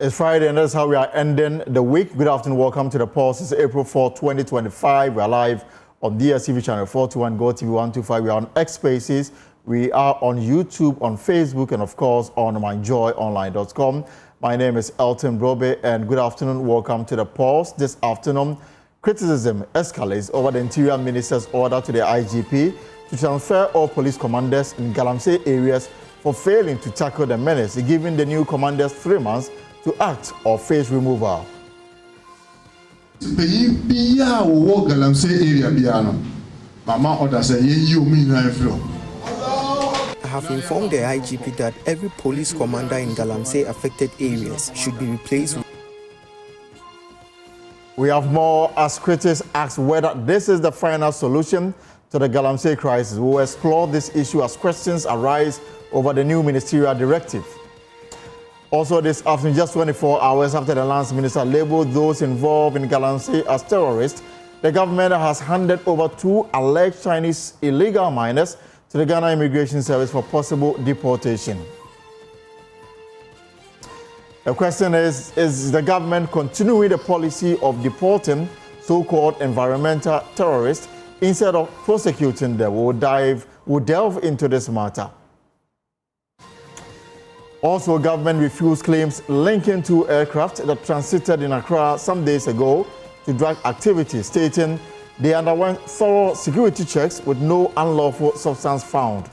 It's Friday, and that's how we are ending the week. Good afternoon, welcome to the Pulse. It's April 4, 2025. We are live on DSTV channel 421, Go TV 125. We are on X Spaces. We are on YouTube, on Facebook, and of course on myjoyonline.com. My name is Elton Brobe, and good afternoon, welcome to the Pulse. This afternoon, criticism escalates over the Interior Minister's order to the IGP to transfer all police commanders in Galamsey areas for failing to tackle the menace, giving the new commanders 3 months to act or face removal. I have informed the IGP that every police commander in galamsey-affected areas should be replaced with. We have more as critics ask whether this is the final solution to the Galamsey crisis. We will explore this issue as questions arise over the new ministerial directive. Also this afternoon, just 24 hours after the Lands Minister labeled those involved in Galamsey as terrorists, the government has handed over 2 alleged Chinese illegal miners to the Ghana Immigration Service for possible deportation. The question is the government continuing the policy of deporting so-called environmental terrorists instead of prosecuting them? We'll delve into this matter. Also, government refused claims linking 2 aircraft that transited in Accra some days ago to drug activity, stating they underwent thorough security checks with no unlawful substance found.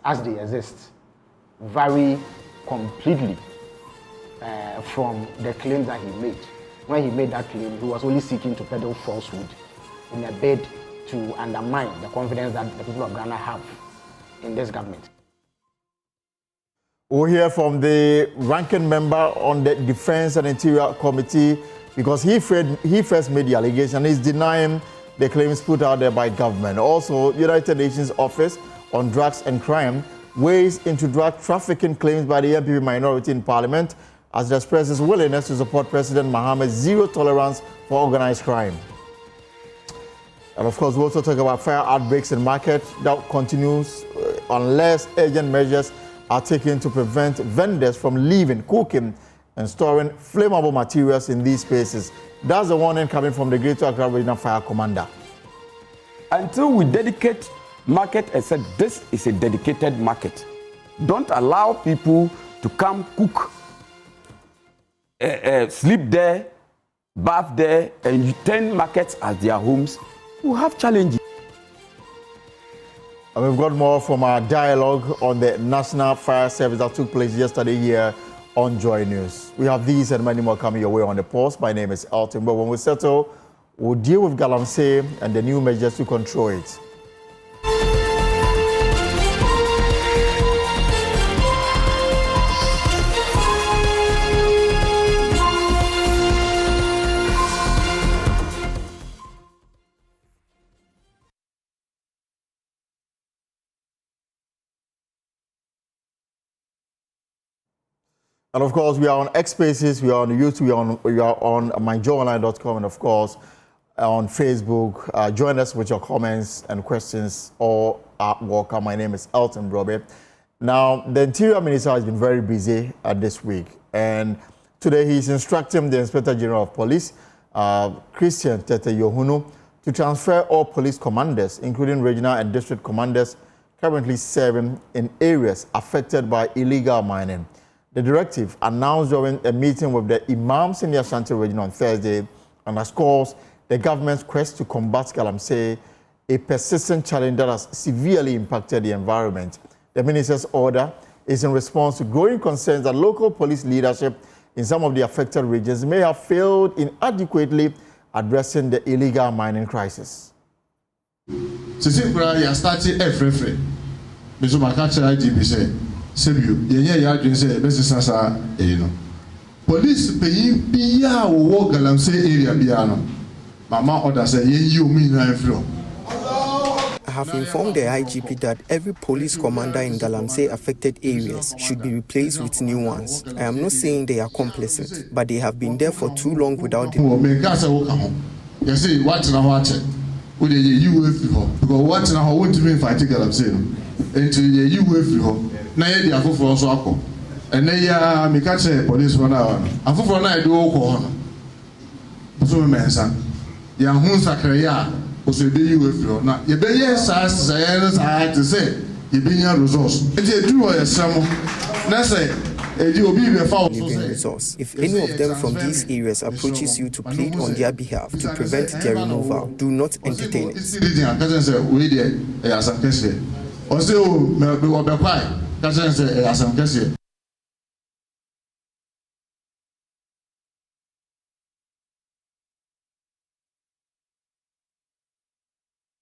As they exist, vary completely from the claim that he made. When he made that claim, he was only seeking to peddle falsehood in a bid to undermine the confidence that the people of Ghana have in this government. We'll hear from the ranking member on the Defense and Interior Committee because he first made the allegation and is denying the claims put out there by government. Also, United Nations Office on Drugs and Crime weighs into drug trafficking claims by the MPP minority in Parliament as it expresses willingness to support President Mahama's zero tolerance for organized crime. And of course, we'll also talk about fire outbreaks in market that continues unless urgent measures are taken to prevent vendors from leaving, cooking, and storing flammable materials in these spaces. That's the warning coming from the Greater Accra Regional Fire Commander. Until we dedicate market and said this is a dedicated market, don't allow people to come cook, sleep there, bath there, and turn markets as their homes. We have challenges. And we've got more from our dialogue on the National Fire Service that took place yesterday here on Joy News. We have these and many more coming your way on the post. My name is Elton, but when we settle, we'll deal with Galamsey and the new measures to control it. And of course, we are on X Spaces, we are on YouTube, we are on myjoyonline.com, and of course, on Facebook. Join us with your comments and questions. All are welcome. My name is Elton Brobe. Now, the Interior Minister has been very busy this week, and today he's instructing the Inspector General of Police, Christian Tete Yohunu, to transfer all police commanders, including regional and district commanders, currently serving in areas affected by illegal mining. The directive announced during a meeting with the Imams in the Ashanti region on Thursday underscores the government's quest to combat Galamsey, a persistent challenge that has severely impacted the environment. The minister's order is in response to growing concerns that local police leadership in some of the affected regions may have failed in adequately addressing the illegal mining crisis. Police pay biya wo Galamsey area biya mama order say you mean I have informed the IGP that every police commander in Galamsey-affected areas should be replaced with new ones. I am not saying they are complacent, but they have been there for too long without the... You see, what now watch it? Would you because what now won't be fighting Galamsey? Into you now you are for And then ya me catch a police for now. I for now do all so mensa. Ya hun sakreya o so be you afro na ye be yes as I to say ye be your resource. E dey do your samo. Na say living resource. If any of them from these areas approaches you to plead on their behalf to prevent their removal, do not entertain it.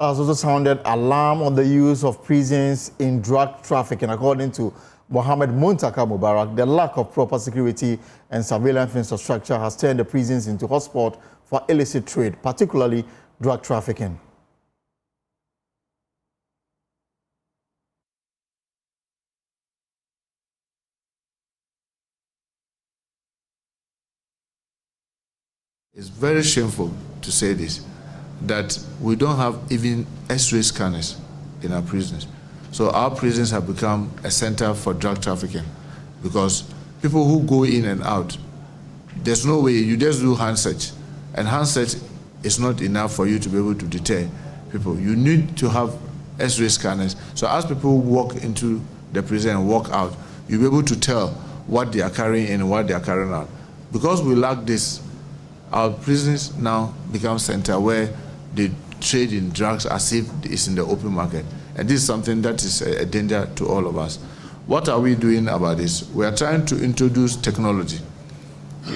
Has also sounded alarm on the use of prisons in drug trafficking. According to Mohammed Muntaka Mubarak, the lack of proper security and surveillance infrastructure has turned the prisons into hotspot for illicit trade, particularly drug trafficking. It's very shameful to say this, that we don't have even X-ray scanners in our prisons. So our prisons have become a center for drug trafficking because people who go in and out, there's no way, you just do hand search. And hand search is not enough for you to be able to deter people. You need to have X-ray scanners. So as people walk into the prison and walk out, you'll be able to tell what they are carrying in and what they are carrying out. Because we lack this, our prisons now become center where they trade in drugs as if it's in the open market. And this is something that is a danger to all of us. What are we doing about this? We are trying to introduce technology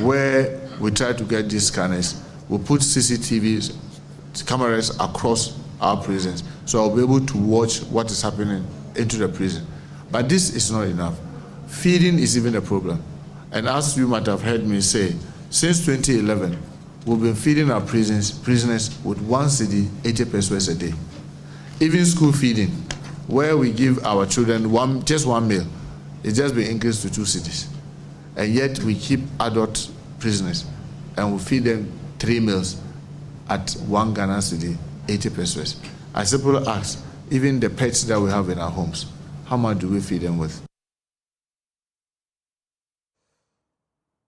where we try to get these scanners. We put CCTV cameras across our prisons, so I'll be able to watch what is happening into the prison. But this is not enough. Feeding is even a problem. And as you might have heard me say, since 2011, we've been feeding our prisoners with 1 cedi, 80 pesos a day. Even school feeding, where we give our children just one meal, it's just been increased to 2 cedis. And yet we keep adult prisoners and we feed them 3 meals at 1 Ghana cedi, 80 pesos. I simply ask, even the pets that we have in our homes, how much do we feed them with?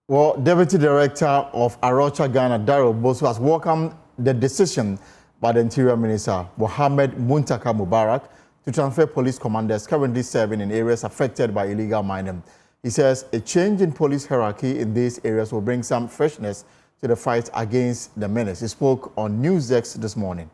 Well, Deputy Director of Arocha Ghana, Daryl Bosu, has welcomed the decision by the Interior Minister, Mohammed Muntaka Mubarak, to transfer police commanders currently serving in areas affected by illegal mining. He says a change in police hierarchy in these areas will bring some freshness to the fight against the menace. He spoke on NewsX this morning.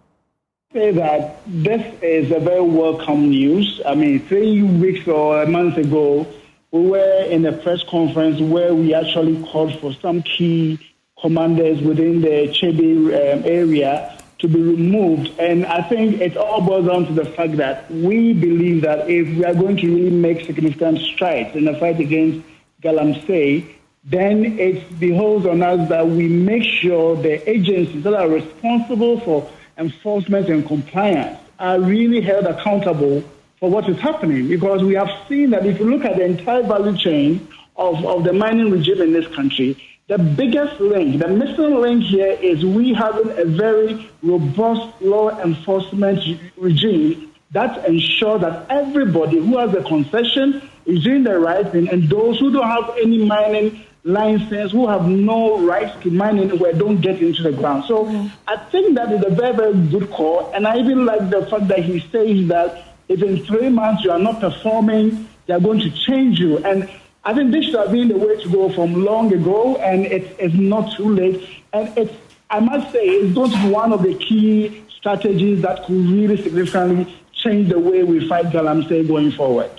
Say that this is a very welcome news. I mean, 3 weeks or a month ago, we were in a press conference where we actually called for some key commanders within the Chebe area to be removed. And I think it all boils down to the fact that we believe that if we are going to really make significant strides in the fight against Galamsey, then it behoves on us that we make sure the agencies that are responsible for enforcement and compliance are really held accountable for what is happening. Because we have seen that if you look at the entire value chain of the mining regime in this country, the biggest link, the missing link here is we having a very robust law enforcement regime that ensures that everybody who has a concession is doing the right thing, and those who don't have any mining license, who have no rights to mining, where don't get into the ground. So I think that is a very, very good call, and I even like the fact that he says that if in 3 months you are not performing, they are going to change you. And I think this should have been the way to go from long ago, and it's not too late. And I must say, it's going to be one of the key strategies that could really significantly change the way we fight Galamsey going forward.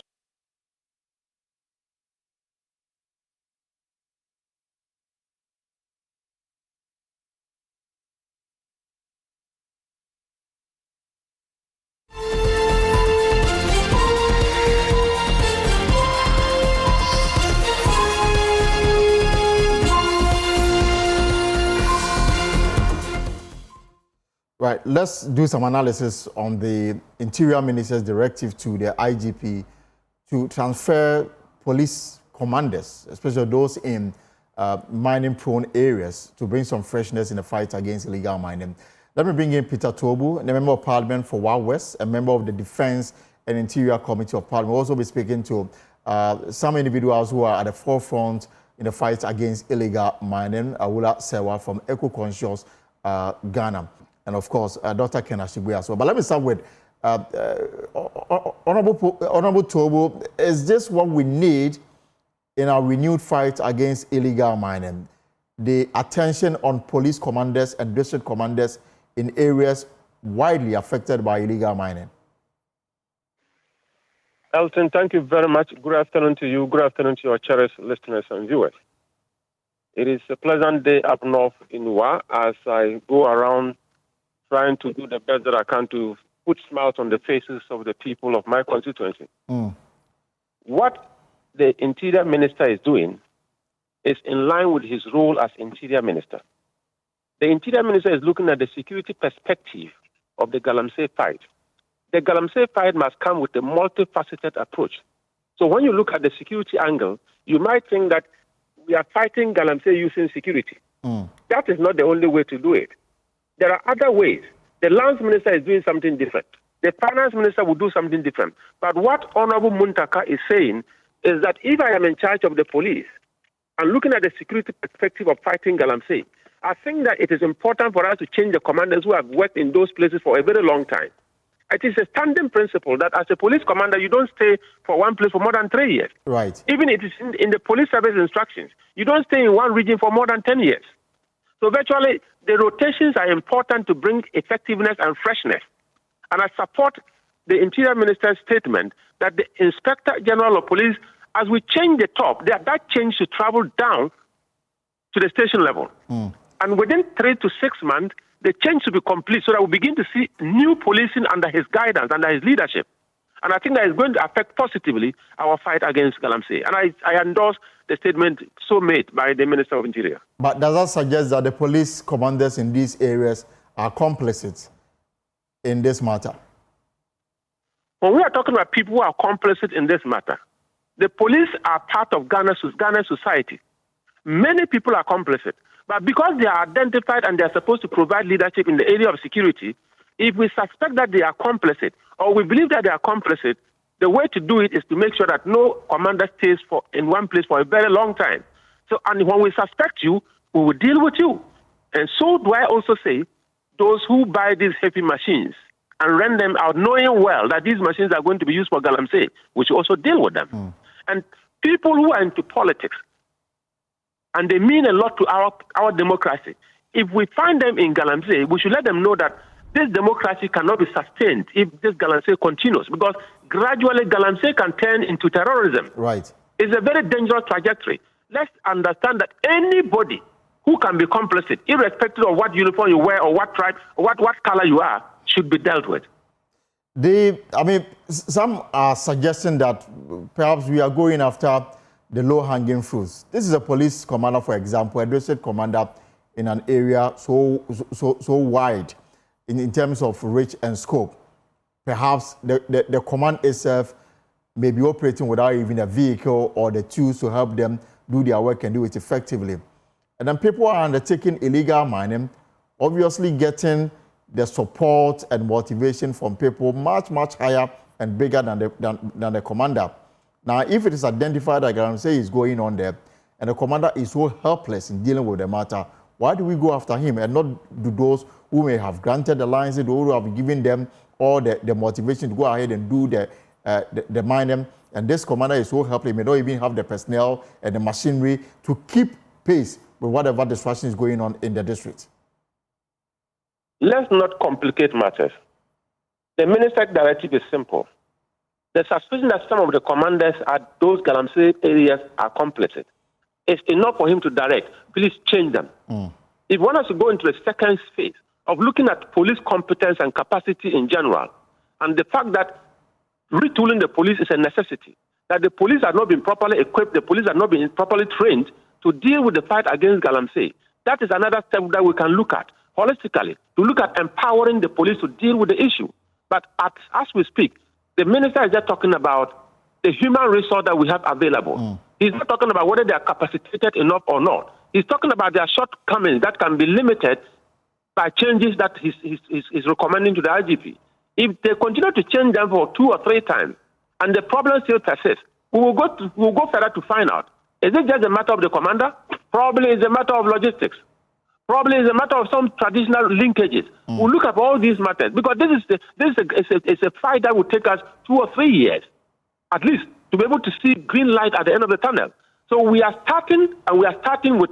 Right, let's do some analysis on the Interior Minister's directive to the IGP to transfer police commanders, especially those in mining-prone areas, to bring some freshness in the fight against illegal mining. Let me bring in Peter Tobu, a Member of Parliament for Wa West, a member of the Defense and Interior Committee of Parliament. We'll also be speaking to some individuals who are at the forefront in the fight against illegal mining. Awula Sewa from Eco-Conscious Ghana. And of course, Dr. Ken Ashigwe as well. But let me start with Honorable Tobo. Is this what we need in our renewed fight against illegal mining? The attention on police commanders and district commanders in areas widely affected by illegal mining. Elton, thank you very much. Good afternoon to you. Good afternoon to your cherished listeners and viewers. It is a pleasant day up north in Wa as I go around trying to do the best that I can to put smiles on the faces of the people of my constituency. What the Interior Minister is doing is in line with his role as Interior Minister. The Interior Minister is looking at the security perspective of the Galamsey fight. The Galamsey fight must come with a multifaceted approach. So when you look at the security angle, you might think that we are fighting Galamsey using security. That is not the only way to do it. There are other ways. The Lands Minister is doing something different. The Finance Minister will do something different. But what Honorable Muntaka is saying is that if I am in charge of the police and looking at the security perspective of fighting Galamsey, I think that it is important for us to change the commanders who have worked in those places for a very long time. It is a standing principle that as a police commander, you don't stay for one place for more than 3 years. Right. Even it is in the police service instructions. You don't stay in one region for more than 10 years. So virtually, the rotations are important to bring effectiveness and freshness. And I support the Interior Minister's statement that the Inspector General of Police, as we change the top, that change should travel down to the station level. And within 3 to 6 months, the change should be complete so that we begin to see new policing under his guidance, under his leadership. And I think that is going to affect positively our fight against Galamsey. And I endorse the statement so made by the Minister of Interior. But does that suggest that the police commanders in these areas are complicit in this matter? When we are talking about people who are complicit in this matter, the police are part of Ghana's society. Many people are complicit. But because they are identified and they are supposed to provide leadership in the area of security, if we suspect that they are complicit or we believe that they are complicit, the way to do it is to make sure that no commander stays in one place for a very long time. So, and when we suspect you, we will deal with you. And so do I also say, those who buy these heavy machines and rent them out, knowing well that these machines are going to be used for Galamsey, we should also deal with them. And people who are into politics, and they mean a lot to our democracy, if we find them in Galamsey, we should let them know that this democracy cannot be sustained if this Galamsey continues, because gradually Galamsey can turn into terrorism. Right. It's a very dangerous trajectory. Let's understand that anybody who can be complicit, irrespective of what uniform you wear or what tribe or what color you are, should be dealt with. Some are suggesting that perhaps we are going after the low-hanging fruits. This is a police commander, for example, a district commander in an area so wide in terms of reach and scope. Perhaps the command itself may be operating without even a vehicle or the tools to help them do their work and do it effectively. And then people are undertaking illegal mining, obviously getting the support and motivation from people much, much higher and bigger than the commander. Now, if it is identified that Galamsey is going on there, and the commander is so helpless in dealing with the matter, why do we go after him and not do those who may have granted the license, those who have given them all the motivation to go ahead and do the mining? And this commander is so helpless, he may not even have the personnel and the machinery to keep pace with whatever destruction is going on in the district. Let's not complicate matters. The minister's directive is simple. The suspicion that some of the commanders at those Galamsey areas are complicit, it's enough for him to direct, please change them. If one has to go into a second phase of looking at police competence and capacity in general, and the fact that retooling the police is a necessity, that the police have not been properly equipped, the police have not been properly trained to deal with the fight against Galamsey, that is another step that we can look at holistically, to look at empowering the police to deal with the issue. But as we speak, the minister is just talking about the human resource that we have available. He's not talking about whether they are capacitated enough or not. He's talking about their shortcomings that can be limited by changes that he's recommending to the IGP. If they continue to change them for 2 or 3 times and the problem still persists, we'll go further to find out. Is it just a matter of the commander? Probably it's a matter of logistics. Probably it's a matter of some traditional linkages. We'll look at all these matters because it's a fight that will take us 2 or 3 years, at least, to be able to see green light at the end of the tunnel. So we are starting, and we are starting with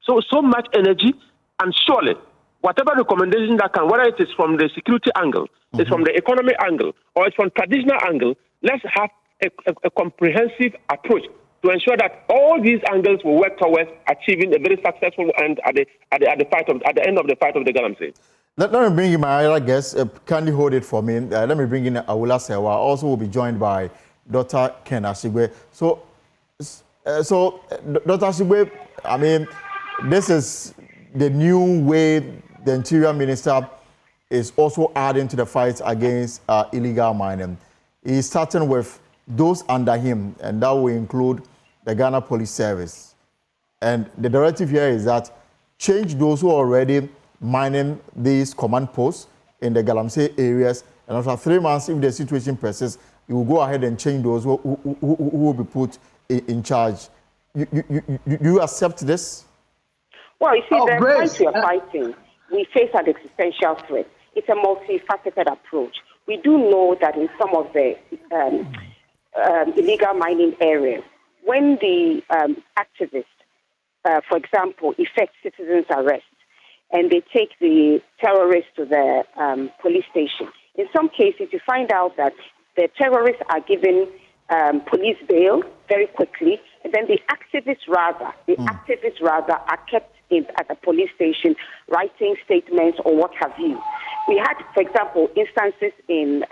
so much energy, and surely whatever recommendation that can, whether it is from the security angle, it's from the economy angle, or it's from traditional angle, let's have a comprehensive approach to ensure that all these angles will work towards achieving a very successful end at the end of the fight of the Galamsey. Let me bring in my other guest. Kindly hold it for me. Let me bring in Awula Sewa. Also, will be joined by Dr. Ken Ashigwe. So, Dr. Ashigwe, I mean, this is the new way the Interior Minister is also adding to the fight against illegal mining. He's starting with those under him, and that will include the Ghana Police Service. And the directive here is that change those who are already mining these command posts in the Galamsey areas, and after 3 months, if the situation persists, you will go ahead and change those who will be put in charge. You accept this? Well, you see, the fight we are fighting, we face an existential threat. It's a multifaceted approach. We do know that in some of the illegal mining areas, when the activists, for example, effect citizens' arrest, and they take the terrorists to the police station, in some cases you find out that the terrorists are given police bail very quickly, and then the activists rather are kept at the police station writing statements or what have you. We had, for example, instances in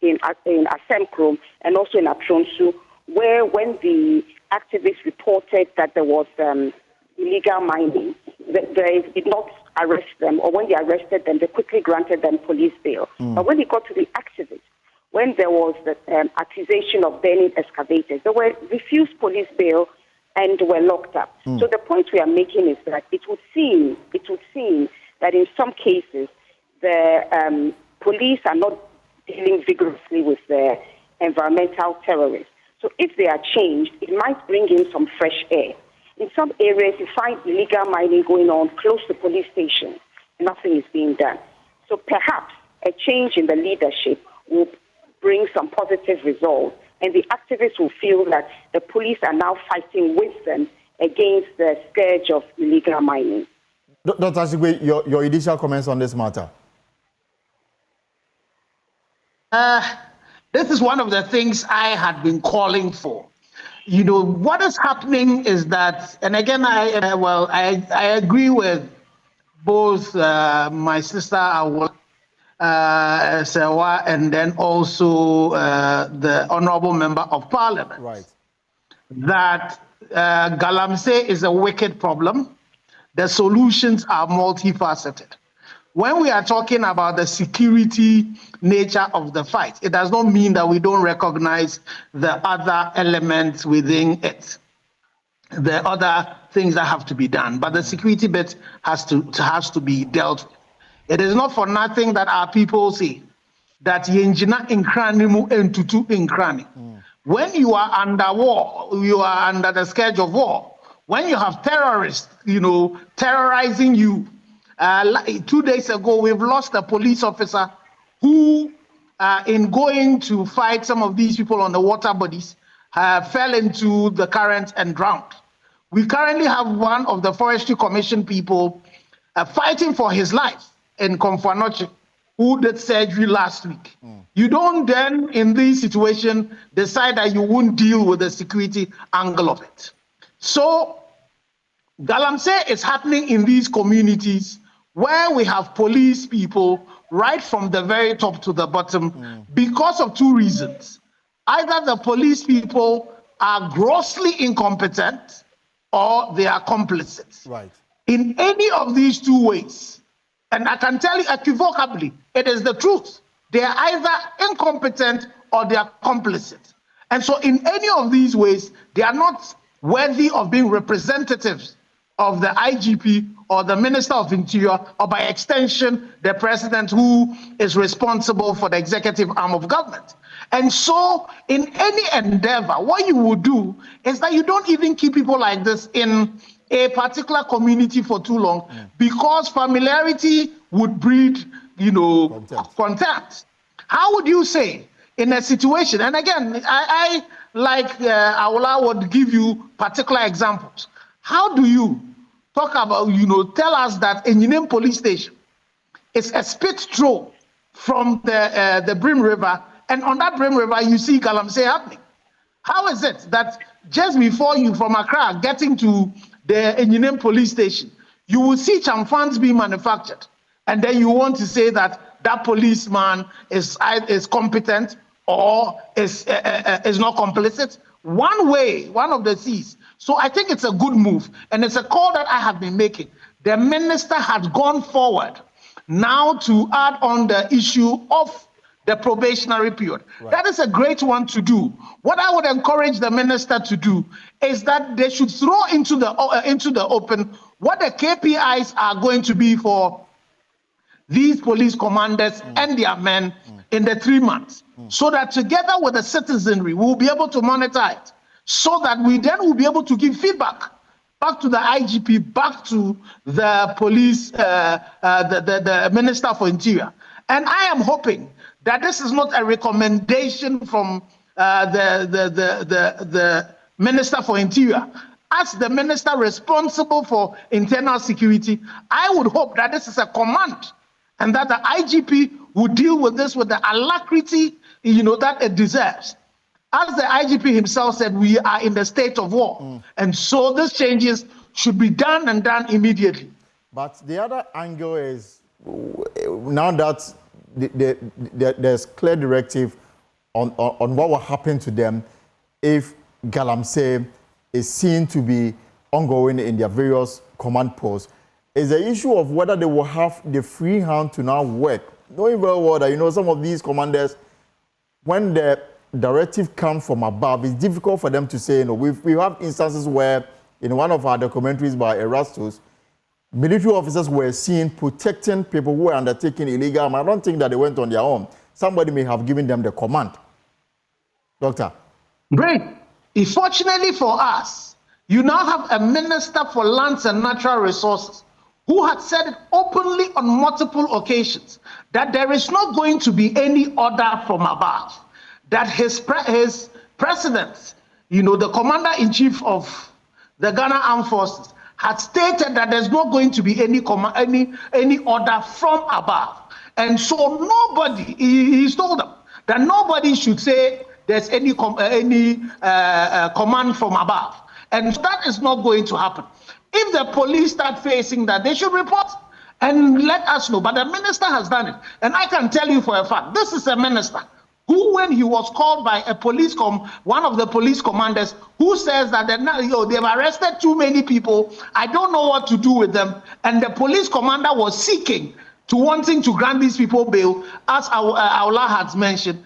Asemkrom and also in Atronsu, where when the activists reported that there was illegal mining, they did not arrest them, or when they arrested them, they quickly granted them police bail. But when it got to the activists, when there was the accusation of burning excavators, they were refused police bail and were locked up. So the point we are making is that it would seem that in some cases the police are not dealing vigorously with the environmental terrorists. So if they are changed, it might bring in some fresh air. In some areas, you find illegal mining going on close to police stations. Nothing is being done. So perhaps a change in the leadership will bring some positive results, and the activists will feel that the police are now fighting with them against the scourge of illegal mining. Dr. Ashigwe, your initial comments on this matter? This is one of the things I had been calling for. You know, what is happening is that, and again, I agree with both my sister Awula Sewa and then also the Honorable Member of Parliament. Right. That Galamsey is a wicked problem. The solutions are multifaceted. When we are talking about the security nature of the fight, it does not mean that we don't recognize the other elements within it, the other things that have to be done. But the security bit has to be dealt with. It is not for nothing that our people say that yenjina inkrani mu entutu inkrani. When you are under war, you are under the scourge of war. When you have terrorists, terrorizing you. 2 days ago, we've lost a police officer who, in going to fight some of these people on the water bodies, fell into the current and drowned. We currently have one of the Forestry Commission people fighting for his life in Komfanoche, who did surgery last week. You don't then, in this situation, decide that you won't deal with the security angle of it. So, Galamsey is happening in these communities where we have police people right from the very top to the bottom because of two reasons. Either the police people are grossly incompetent or they are complicit. Right. In any of these two ways, and I can tell you unequivocally, it is the truth. They are either incompetent or they are complicit. And so in any of these ways, they are not worthy of being representatives of the IGP or the Minister of Interior, or by extension, the President, who is responsible for the executive arm of government. And so in any endeavor, what you would do is that you don't even keep people like this in a particular community for too long, because familiarity would breed, contempt. How would you say in a situation, and again, I like Aula would give you particular examples. How do you talk about, tell us that Enyinem police station is a spit throw from the Brim River, and on that Brim River you see Galamsey happening? How is it that just before you from Accra getting to the Enyinem police station, you will see chamfans being manufactured, and then you want to say that that policeman is competent or is not complicit? One way, one of the C's. So I think it's a good move, and it's a call that I have been making. The minister had gone forward now to add on the issue of the probationary period. Right. That is a great one to do. What I would encourage the minister to do is that they should throw into the open what the KPIs are going to be for these police commanders and their men in the 3 months, so that together with the citizenry, we'll be able to monitor it, so that we then will be able to give feedback back to the IGP, back to the police, the Minister for Interior. And I am hoping that this is not a recommendation from the Minister for Interior. As the minister responsible for internal security, I would hope that this is a command, and that the IGP would deal with this with the alacrity, that it deserves. As the IGP himself said, we are in the state of war, and so these changes should be done and done immediately. But the other angle is, now that there's clear directive on what will happen to them if Galamsey is seen to be ongoing in their various command posts, is the issue of whether they will have the free hand to now work. Knowing very well that, some of these commanders, when the directive comes from above, it's difficult for them to say, we have instances where, in one of our documentaries by Erastus, military officers were seen protecting people who were undertaking illegal. I don't think that they went on their own. Somebody may have given them the command. Doctor. Great. Fortunately for us, you now have a Minister for Lands and Natural Resources who had said it openly on multiple occasions that there is not going to be any order from above, that his president, the commander-in-chief of the Ghana Armed Forces, had stated that there's not going to be any order from above. And so nobody, he's told them that nobody should say there's any command from above. And that is not going to happen. If the police start facing that, they should report and let us know. But the minister has done it. And I can tell you for a fact, this is a minister who, when he was called by a one of the police commanders, who says that they've arrested too many people, I don't know what to do with them. And the police commander was wanting to grant these people bail, as Aula has mentioned.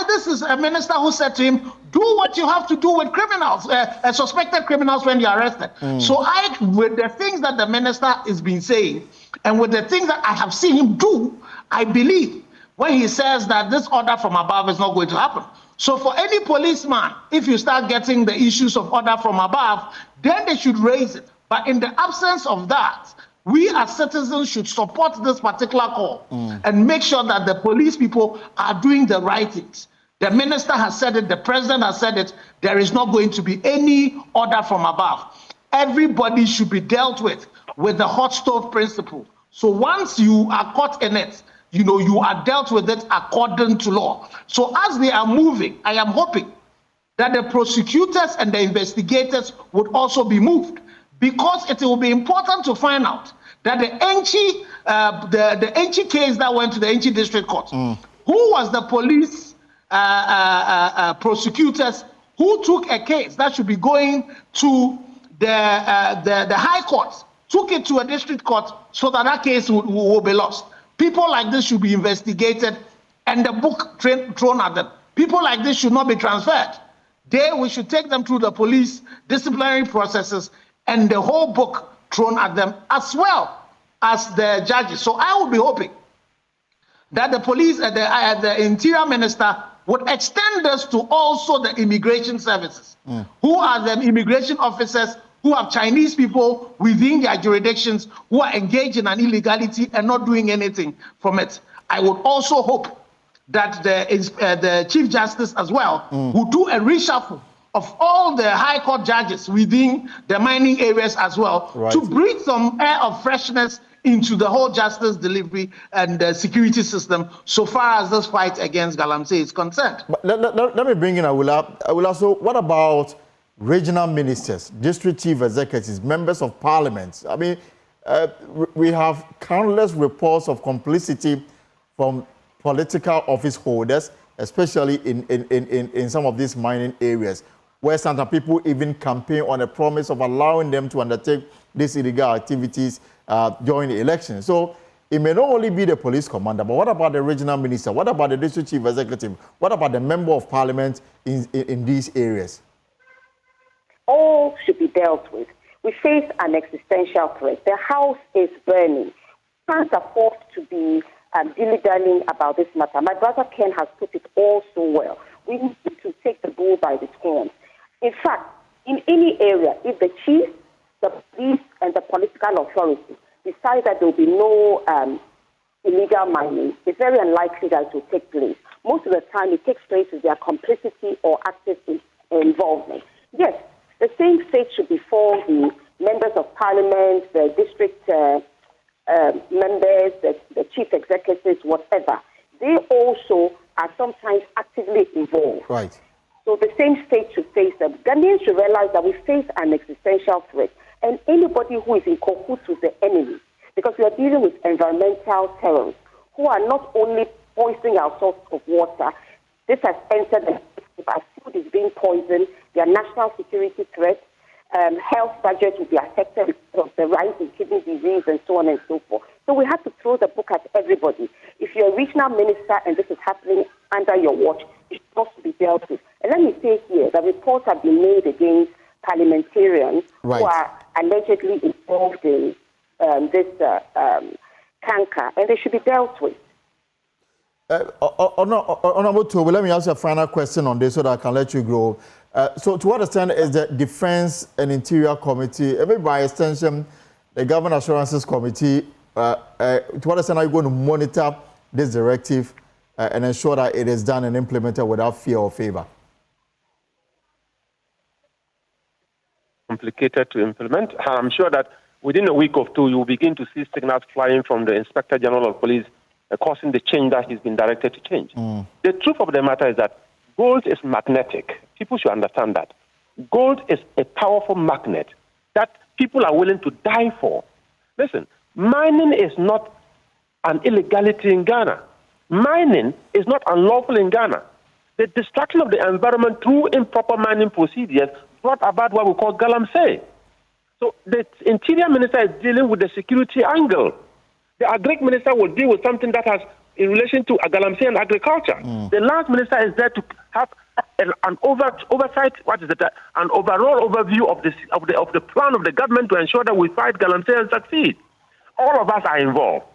This is a minister who said to him, do what you have to do with criminals, suspected criminals when you're arrested. So with the things that the minister has been saying, and with the things that I have seen him do, I believe when he says that this order from above is not going to happen. So for any policeman, if you start getting the issues of order from above, then they should raise it. But in the absence of that, we as citizens should support this particular call and make sure that the police people are doing the right things. The minister has said it, the president has said it, there is not going to be any order from above. Everybody should be dealt with the hot stove principle. So once you are caught in it, you are dealt with it according to law. So as they are moving, I am hoping that the prosecutors and the investigators would also be moved, because it will be important to find out that the Enchi case that went to the Enchi District Court, who was the police prosecutors who took a case that should be going to the High Court, took it to a district court so that case will be lost. People like this should be investigated and the book thrown at them. People like this should not be transferred. We should take them through the police disciplinary processes and the whole book thrown at them, as well as the judges. So I would be hoping that the police and the interior minister would extend this to also the immigration services. Who are the immigration officers who have Chinese people within their jurisdictions who are engaged in an illegality and not doing anything from it. I would also hope that the Chief Justice as well will do a reshuffle of all the High Court judges within the mining areas as well, to breathe some air of freshness into the whole justice delivery and the security system so far as this fight against Galamsey is concerned. But let me bring in Awula. So what about regional ministers, district chief executives, members of parliament? I mean, we have countless reports of complicity from political office holders, especially in some of these mining areas, where some people even campaign on a promise of allowing them to undertake these illegal activities during the election. So it may not only be the police commander, but what about the regional minister? What about the district chief executive? What about the member of parliament in these areas? All should be dealt with. We face an existential threat. The house is burning. Can't afford to be dilly-dallying about this matter. My brother Ken has put it all so well. We need to take the bull by the horns. In fact, in any area, if the chief, the police, and the political authority decide that there will be no illegal mining, it's very unlikely that it will take place. Most of the time, it takes place with their complicity or active involvement. Yes, the same fate should befall the members of parliament, the district members, the chief executives, whatever. They also are sometimes actively involved. Right. So the same state should face them. Ghanaians should realize that we face an existential threat. And anybody who is in cahoots with the enemy, because we are dealing with environmental terrorists who are not only poisoning our source of water, this has entered the our food is being poisoned, their national security threat, health budget will be affected because of the rise in kidney disease and so on and so forth. So we have to throw the book at everybody. If you're a regional minister and this is happening under your watch, it's supposed to be dealt with. And let me say here that reports have been made against parliamentarians who are allegedly involved in this canker, and they should be dealt with. Honorable Toby, let me ask you a final question on this so that I can let you go. So to what extent is the Defense and Interior Committee, maybe by extension, the Government Assurances Committee, to what extent are you going to monitor this directive and ensure that it is done and implemented without fear or favor? Complicated to implement. I'm sure that within a week or two, you will begin to see signals flying from the Inspector General of Police causing the change that he's been directed to change. The truth of the matter is that gold is magnetic. People should understand that. Gold is a powerful magnet that people are willing to die for. Listen, mining is not an illegality in Ghana. Mining is not unlawful in Ghana. The destruction of the environment through improper mining procedures brought about what we call galamsey. So the Interior Minister is dealing with the security angle. The Agric Minister will deal with something that has in relation to galamsey and agriculture. The Lands Minister is there to have an oversight, an overall overview of the plan of the government to ensure that we fight galamsey and succeed. All of us are involved.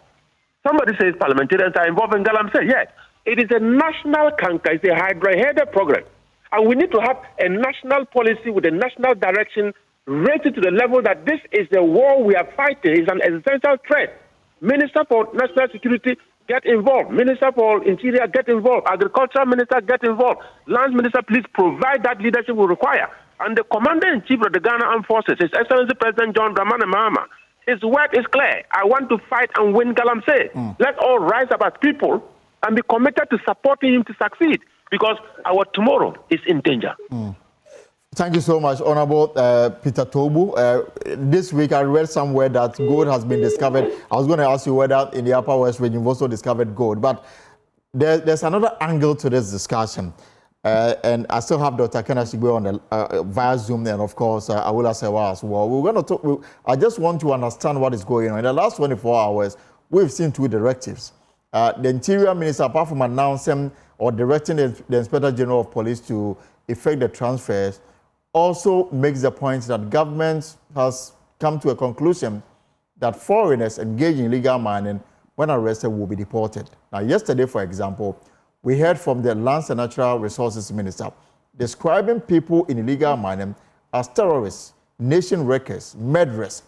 Somebody says parliamentarians are involved in galamsey. Yes, it is a national canker. It's a hydra-headed program. And we need to have a national policy with a national direction rated to the level that this is the war we are fighting. It's an existential threat. Minister for National Security, get involved. Minister for Interior, get involved. Agriculture Minister, get involved. Lands Minister, please provide that leadership we require. And the Commander-in-Chief of the Ghana Armed Forces, His Excellency President John Dramani Mahama, his word is clear. I want to fight and win Galamsey. Let's all rise up as people and be committed to supporting him to succeed, because our tomorrow is in danger. Thank you so much, Honorable Peter Tobu. This week I read somewhere that gold has been discovered. I was going to ask you whether in the Upper West region you've also discovered gold, but there's another angle to this discussion. And I still have Dr. Kenneth Shigwe on the via Zoom, and of course Awula Sewa as well. We're going to talk. I just want to understand what is going on. In the last 24 hours, we've seen two directives. The Interior Minister, apart from announcing or directing the Inspector General of Police to effect the transfers, also makes the point that government has come to a conclusion that foreigners engaged in illegal mining, when arrested, will be deported. Now, yesterday, for example, we heard from the Lands and Natural Resources Minister describing people in illegal mining as terrorists, nation wreckers, murderers.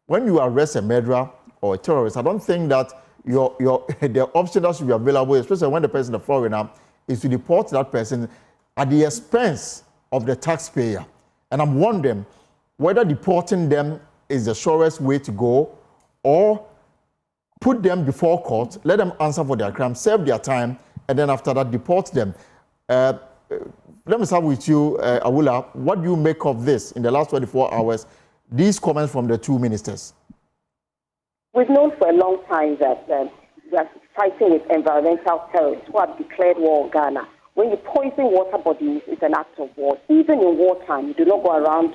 When you arrest a murderer or a terrorist, I don't think that the option that should be available, especially when the person is a foreigner, is to deport that person at the expense of the taxpayer. And I'm wondering whether deporting them is the surest way to go, or put them before court, let them answer for their crime, serve their time, and then after that, deport them. Let me start with you, Awula. What do you make of this in the last 24 hours, these comments from the two ministers? We've known for a long time that we are fighting with environmental terrorists who have declared war on Ghana. When you poison water bodies, it's an act of war. Even in wartime, you do not go around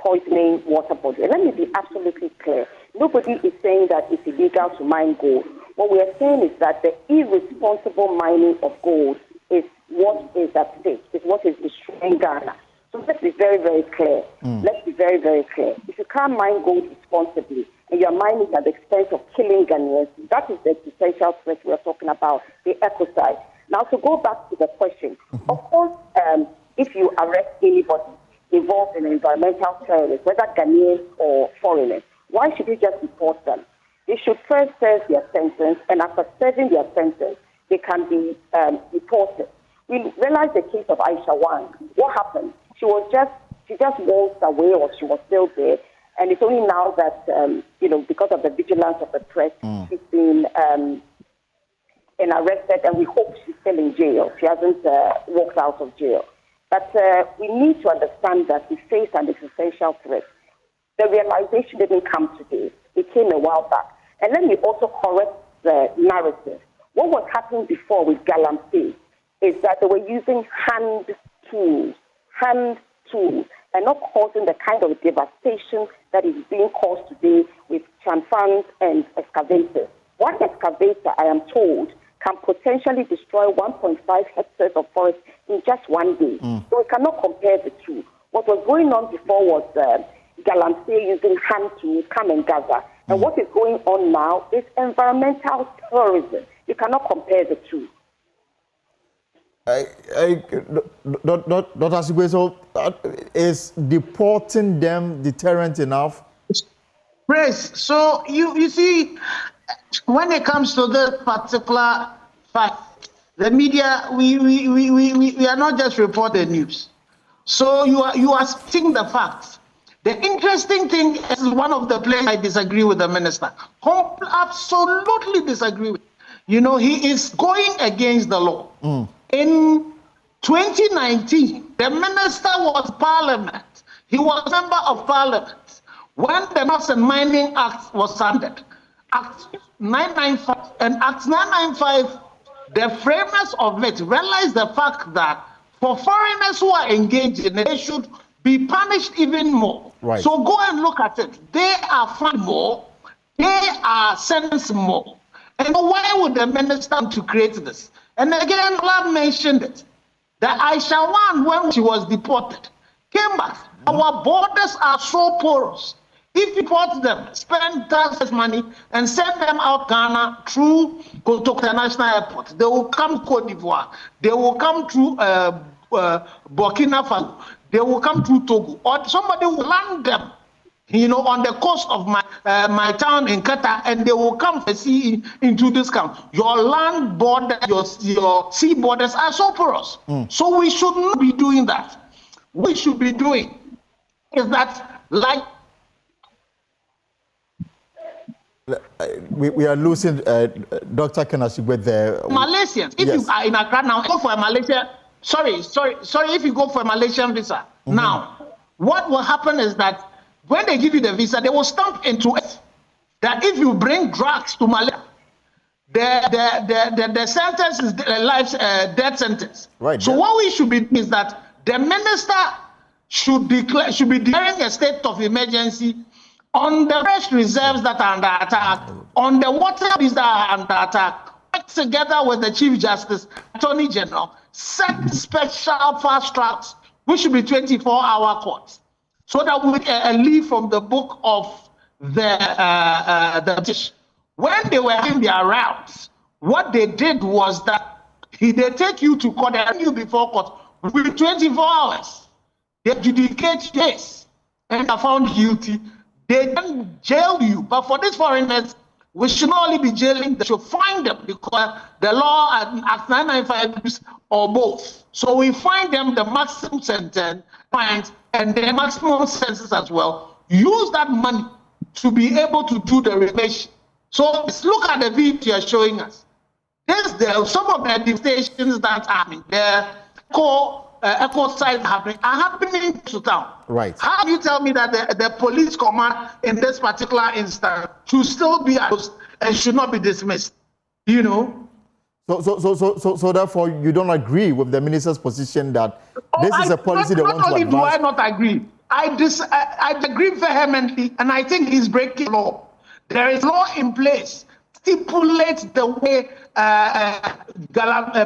poisoning water bodies. And let me be absolutely clear. Nobody is saying that it's illegal to mine gold. What we are saying is that the irresponsible mining of gold is what is at stake, is what is destroying Ghana. So let's be very, very clear. Let's be very, very clear. If you can't mine gold responsibly and you're mining at the expense of killing Ghanaians, that is the existential threat we're talking about, the ecocide. Now, to go back to the question, of course, if you arrest anybody involved in environmental terrorism, whether Ghanaians or foreigners, why should you just deport them? They should first serve their sentence, and after serving their sentence, they can be deported. We realized the case of Aisha Wang. What happened? She just waltzed away, or she was still there, and it's only now that because of the vigilance of the press, she's been arrested, and we hope she's still in jail. She hasn't walked out of jail. But we need to understand that we face an existential threat. The realization didn't come today. It came a while back. And let me also correct the narrative. What was happening before with Galamsey is that they were using hand tools, and not causing the kind of devastation that is being caused today with chanfans and excavators. One excavator, I am told, can potentially destroy 1.5 hectares of forest in just one day. So we cannot compare the two. What was going on before was Galamsey using hand tools, come and gather. And what is going on now is environmental terrorism. You cannot compare the two. Dr. Sigweso, is deporting them deterrent enough? Yes. So you see, when it comes to this particular fact, the media, we are not just reporting news. So you are seeing the facts. The interesting thing is one of the places I disagree with the minister. Absolutely disagree with. He is going against the law. In 2019, the minister was parliament. He was a member of parliament when the Minerals and Mining Act was ended. Act 995 and Act 995, the framers of it realized the fact that for foreigners who are engaged in it, they should be punished even more. Right. So go and look at it. They are fined more, they are sentenced more. And why would the minister want to create this? And again, Lab mentioned it. That Aisha Wan, when she was deported, came back. Our borders are so porous. If you deport them, spend taxes money, and send them out Ghana through Kotok International Airport, they will come Cote d'Ivoire. They will come through Burkina Faso. They will come through Togo. Or somebody will land them, on the coast of my town in Qatar, and they will come and see into this country. Your land border, your sea borders are so porous. So we should not be doing that. What we should be doing is that, like, we are losing Dr. Kenashigwe there. Malaysians, if you are in Accra now, go for a Malaysian. Sorry. If you go for a Malaysian visa now, what will happen is that when they give you the visa, they will stamp into it that if you bring drugs to Malaysia, the sentence is death sentence. Right. So what we should be doing is that the minister should be declaring a state of emergency on the fresh reserves that are under attack, on the water bodies that are under attack, together with the Chief Justice, Attorney General, set special fast tracks, which should be 24-hour courts. so that we leave from the book of the British. When they were in their routes, what they did was that they take you to court and you before court within 24 hours. They adjudicate case and are found guilty. They then jail you. But for these foreigners, we should not only be jailing, they should fine them because the law Act 995 or both. So we fine them the maximum sentence, fines, and the maximum sentences as well. Use that money to be able to do the renovation. So let's look at the video you're showing us. Some of the devastations that are happening, the echo sites are happening to town. Right. How do you tell me that the police command in this particular instance should still be and should not be dismissed? You know? So therefore, you don't agree with the minister's position that this is a policy they want to advance? Not only do I not agree, I agree vehemently, and I think he's breaking law. There is law in place stipulates the way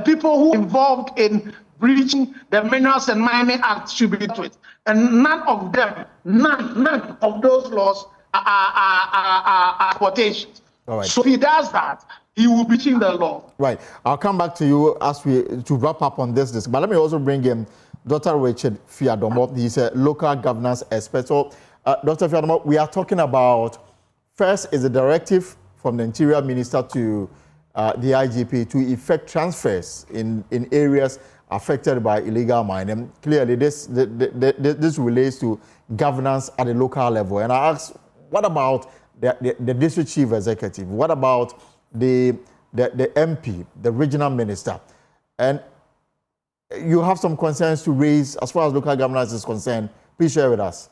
people who are involved in breaching the Minerals and Mining Act should be dealt with. And none of those laws are quotations. All right. So if he does that, he will be breaching the law. Right. I'll come back to you to wrap up on this. But let me also bring in Dr. Richard Fiadomo. He's a local governance expert. So, Dr. Fiadomo, we are talking about, first is a directive from the Interior Minister to the IGP to effect transfers in areas affected by illegal mining. Clearly, this relates to governance at a local level. And I asked, what about the district chief executive? What about the MP, the regional minister? And you have some concerns to raise as far as local governance is concerned. Please share with us.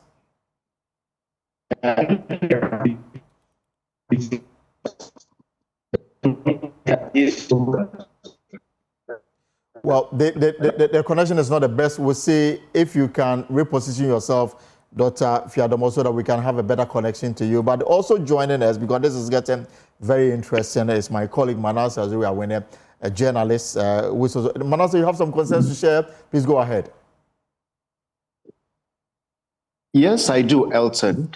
Well, the connection is not the best. We'll see if you can reposition yourself, Dr. Fiadomo, so that we can have a better connection to you. But also joining us, because this is getting very interesting, is my colleague Manasseh Azuriawene, a journalist. Manasseh, you have some concerns to share? Please go ahead. Yes, I do, Elton.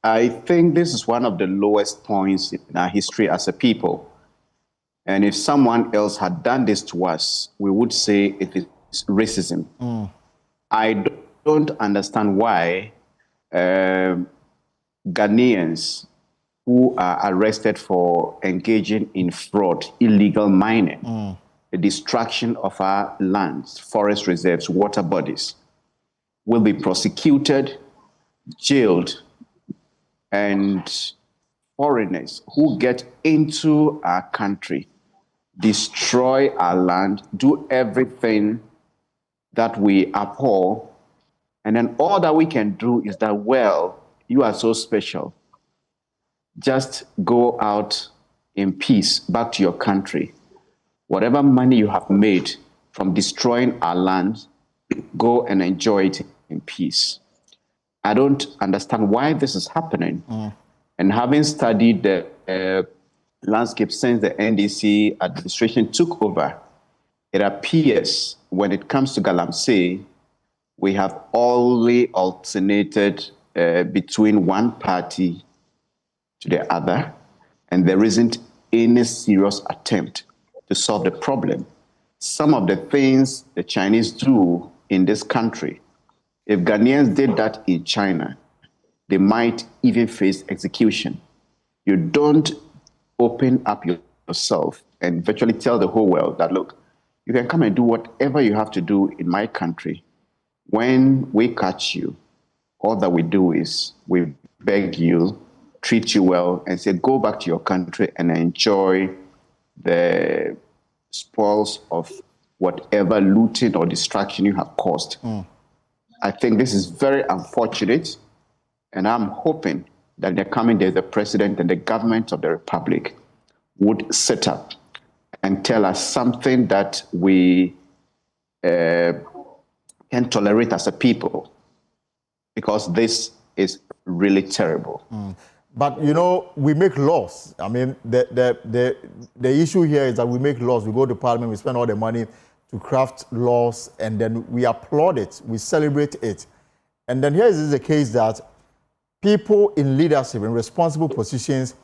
I think this is one of the lowest points in our history as a people. And if someone else had done this to us, we would say it is racism. I don't understand why Ghanaians who are arrested for engaging in fraud, illegal mining, the destruction of our lands, forest reserves, water bodies, will be prosecuted, jailed, and foreigners who get into our country, destroy our land, do everything that we abhor, and then all that we can do is that, well, you are so special. Just go out in peace back to your country. Whatever money you have made from destroying our land, go and enjoy it in peace. I don't understand why this is happening. And having studied the landscape since the NDC administration took over, it appears when it comes to Galamsey, we have only alternated between one party to the other, and there isn't any serious attempt to solve the problem. Some of the things the Chinese do in this country, if Ghanaians did that in China, they might even face execution. You don't open up yourself and virtually tell the whole world that, look, you can come and do whatever you have to do in my country. When we catch you, all that we do is we beg you, treat you well, and say, go back to your country and enjoy the spoils of whatever looting or distraction you have caused. I think this is very unfortunate, and I'm hoping that in the coming days, the president and the government of the republic would sit up and tell us something that we can tolerate as a people, because this is really terrible. But, you know, we make laws. I mean, the issue here is that we make laws. We go to parliament, we spend all the money to craft laws, and then we applaud it, we celebrate it. And then here is the case that people in leadership, in responsible positions,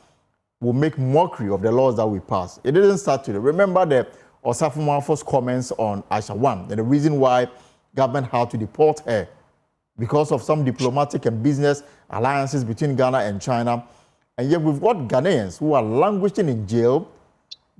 will make mockery of the laws that we pass. It didn't start today. Remember the Osafo Mwafo's comments on Aisha 1, and the reason why government had to deport her because of some diplomatic and business alliances between Ghana and China. And yet we've got Ghanaians who are languishing in jail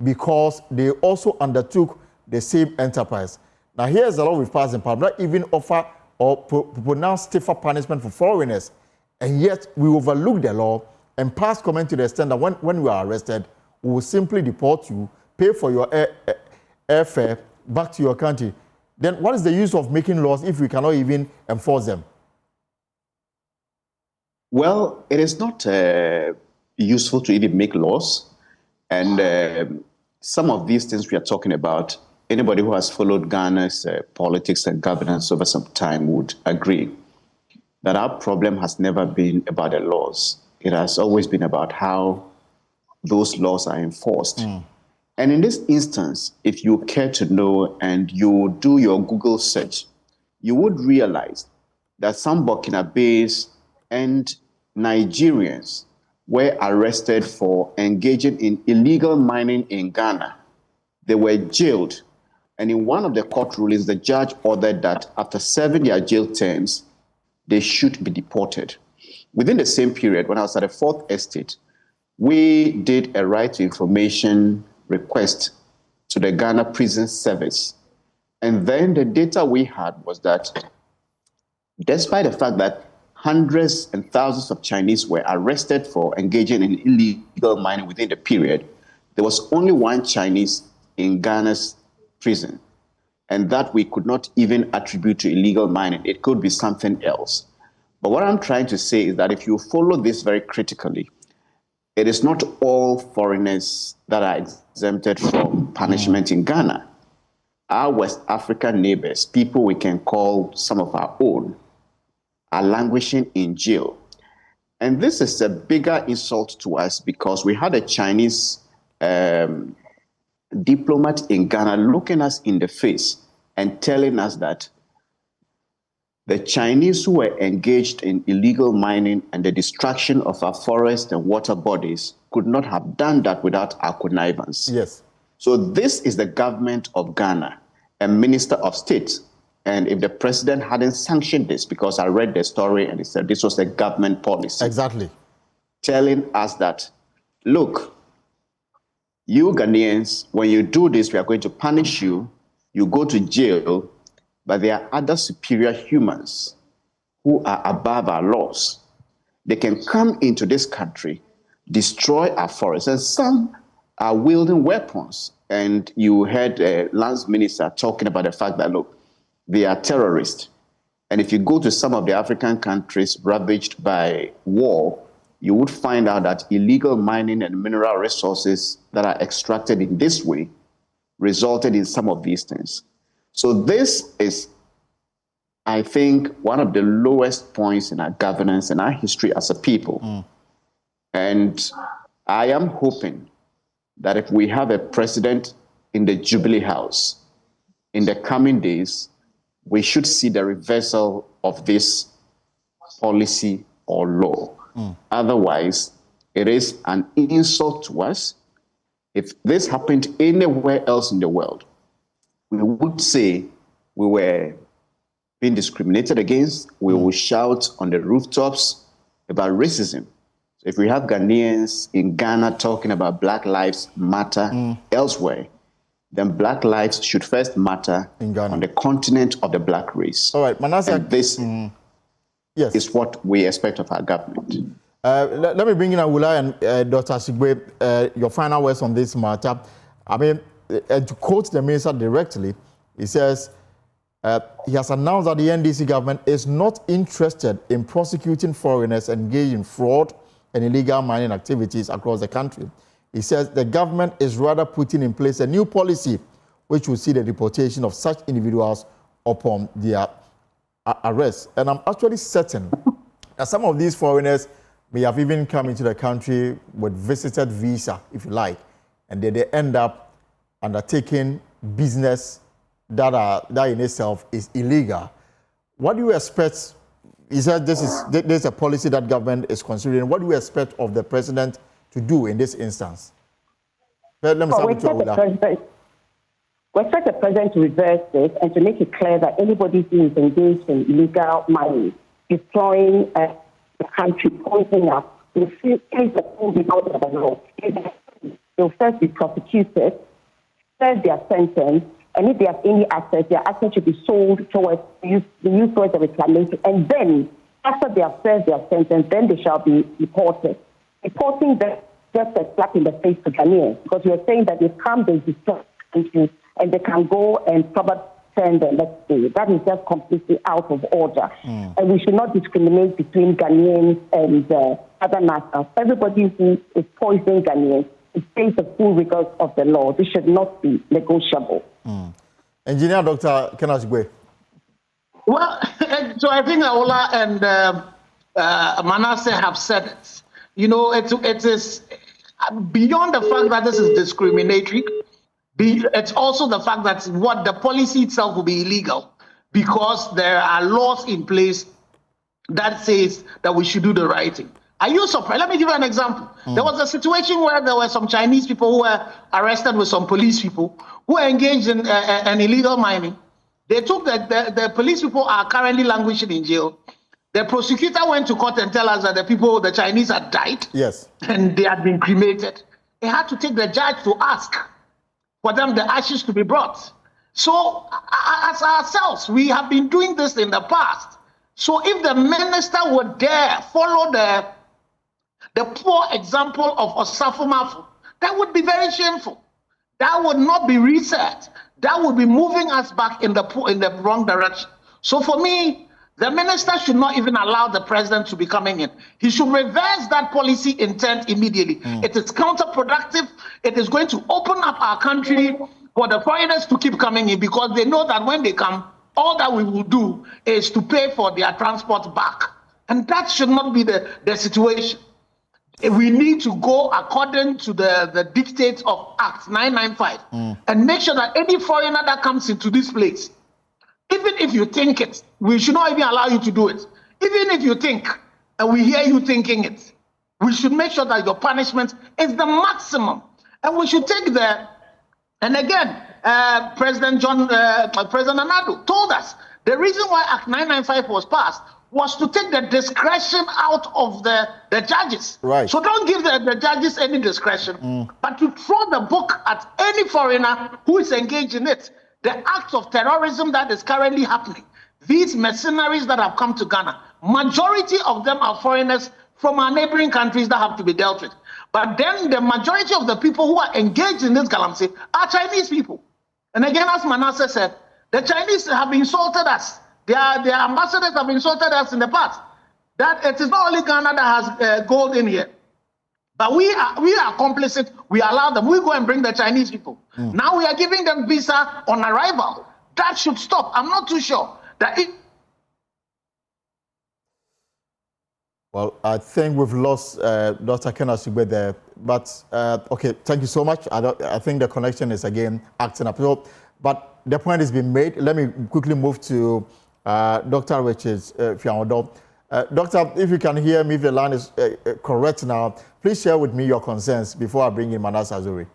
because they also undertook the same enterprise. Now here's the law we've passed in Parliament, even offer or pronounce stiffer punishment for foreigners. And yet we overlook the law and pass comment to the extent that when you are arrested, we will simply deport you, pay for your airfare back to your country. Then what is the use of making laws if we cannot even enforce them? Well, it is not useful to even make laws. And some of these things we are talking about, anybody who has followed Ghana's politics and governance over some time would agree that our problem has never been about the laws. It has always been about how those laws are enforced. And in this instance, if you care to know and you do your Google search, you would realize that some Burkinabes and Nigerians were arrested for engaging in illegal mining in Ghana. They were jailed. And in one of the court rulings, the judge ordered that after serving their jail terms, they should be deported. Within the same period, when I was at the Fourth Estate, we did a right to information request to the Ghana Prison Service. And then the data we had was that despite the fact that hundreds and thousands of Chinese were arrested for engaging in illegal mining within the period, there was only one Chinese in Ghana's prison. And that we could not even attribute to illegal mining. It could be something else. But what I'm trying to say is that if you follow this very critically, it is not all foreigners that are exempted from punishment in Ghana. Our West African neighbors, people we can call some of our own, are languishing in jail. And this is a bigger insult to us because we had a Chinese diplomat in Ghana looking us in the face and telling us that the Chinese who were engaged in illegal mining and the destruction of our forests and water bodies could not have done that without our connivance. Yes. So this is the government of Ghana, a minister of state. And if the president hadn't sanctioned this, because I read the story and it said this was a government policy. Exactly. Telling us that, look, you Ghanaians, when you do this, we are going to punish you. You go to jail. But there are other superior humans who are above our laws. They can come into this country, destroy our forests, and some are wielding weapons. And you heard a Lance Minister talking about the fact that, look, they are terrorists. And if you go to some of the African countries ravaged by war, you would find out that illegal mining and mineral resources that are extracted in this way resulted in some of these things. So this is, I think, one of the lowest points in our governance and our history as a people. And I am hoping that if we have a president in the Jubilee House in the coming days, we should see the reversal of this policy or law. Otherwise, it is an insult to us. If this happened anywhere else in the world, we would say we were being discriminated against. We will shout on the rooftops about racism. So if we have Ghanaians in Ghana talking about Black Lives Matter elsewhere, then Black lives should first matter in Ghana, on the continent of the Black race. All right, Manasseh. And this is what we expect of our government. Let me bring in Awula and Dr. Sigwe, your final words on this matter. I mean, to quote the minister directly, he says he has announced that the NDC government is not interested in prosecuting foreigners engaged in fraud and illegal mining activities across the country. He says the government is rather putting in place a new policy which will see the deportation of such individuals upon their arrest. And I'm actually certain that some of these foreigners may have even come into the country with visited visa, if you like, and then they end up undertaking business that in itself is illegal. What do you expect he said this is a policy that government is considering. What do you expect of the president to do in this instance? Let me start with you, we expect the president to reverse this and to make it clear that anybody who is engaged in illegal mining, destroying the country, poisoning us, will face the full result of the law. They'll first be prosecuted, serve their sentence, and if they have any assets, their assets should be sold towards the use towards the reclamation. And then, after they have served their sentence, then they shall be deported. Deporting them just a slap in the face to Ghanaians, because we are saying that they come, they destroy the country, and they can go and probably turn them, let's say. That is just completely out of order. And we should not discriminate between Ghanaians and other nationals. Everybody who is poisoning Ghanaians face the full rigors of the law. This should not be negotiable. Engineer Dr. Kenasgwe. Well, so I think Aola and Manasseh have said it. You know, it is beyond the fact that this is discriminatory. It's also the fact that what the policy itself will be illegal because there are laws in place that says that we should do the right thing. Are you surprised? Let me give you an example. There was a situation where there were some Chinese people who were arrested with some police people who were engaged in an illegal mining. They took the police people are currently languishing in jail. The prosecutor went to court and tell us that the Chinese had died. Yes. And they had been cremated. They had to take the judge to ask for them the ashes to be brought. So as ourselves, we have been doing this in the past. So if the minister would dare follow the poor example of Osafo Mafu, that would be very shameful. That would not be reset. That would be moving us back in the wrong direction. So for me, the minister should not even allow the president to be coming in. He should reverse that policy intent immediately. It is counterproductive. It is going to open up our country for the foreigners to keep coming in because they know that when they come, all that we will do is to pay for their transport back. And that should not be the situation. We need to go according to the dictates of Act 995 and make sure that any foreigner that comes into this place, even if you think it, we should not even allow you to do it. Even if you think, and we hear you thinking it, we should make sure that your punishment is the maximum. And we should take and again, President Anado told us the reason why Act 995 was passed was to take the discretion out of the judges. Right. So don't give the judges any discretion, but to throw the book at any foreigner who is engaged in it. The acts of terrorism that is currently happening, these mercenaries that have come to Ghana, majority of them are foreigners from our neighboring countries that have to be dealt with. But then the majority of the people who are engaged in this galamsey are Chinese people. And again, as Manasseh said, the Chinese have insulted us. Their ambassadors have insulted us in the past. That it is not only Ghana that has gold in here. But we are complicit. We allow them. We go and bring the Chinese people. Now we are giving them visa on arrival. That should stop. I'm not too sure that it. Well, I think we've lost Dr. Kenasgwe there. But okay, thank you so much. I think the connection is again acting up. So, but the point has been made. Let me quickly move to Dr. Richards Fiamodo. Doctor, if you can hear me, if the line is correct now, please share with me your concerns before I bring in Manasseh Azuri.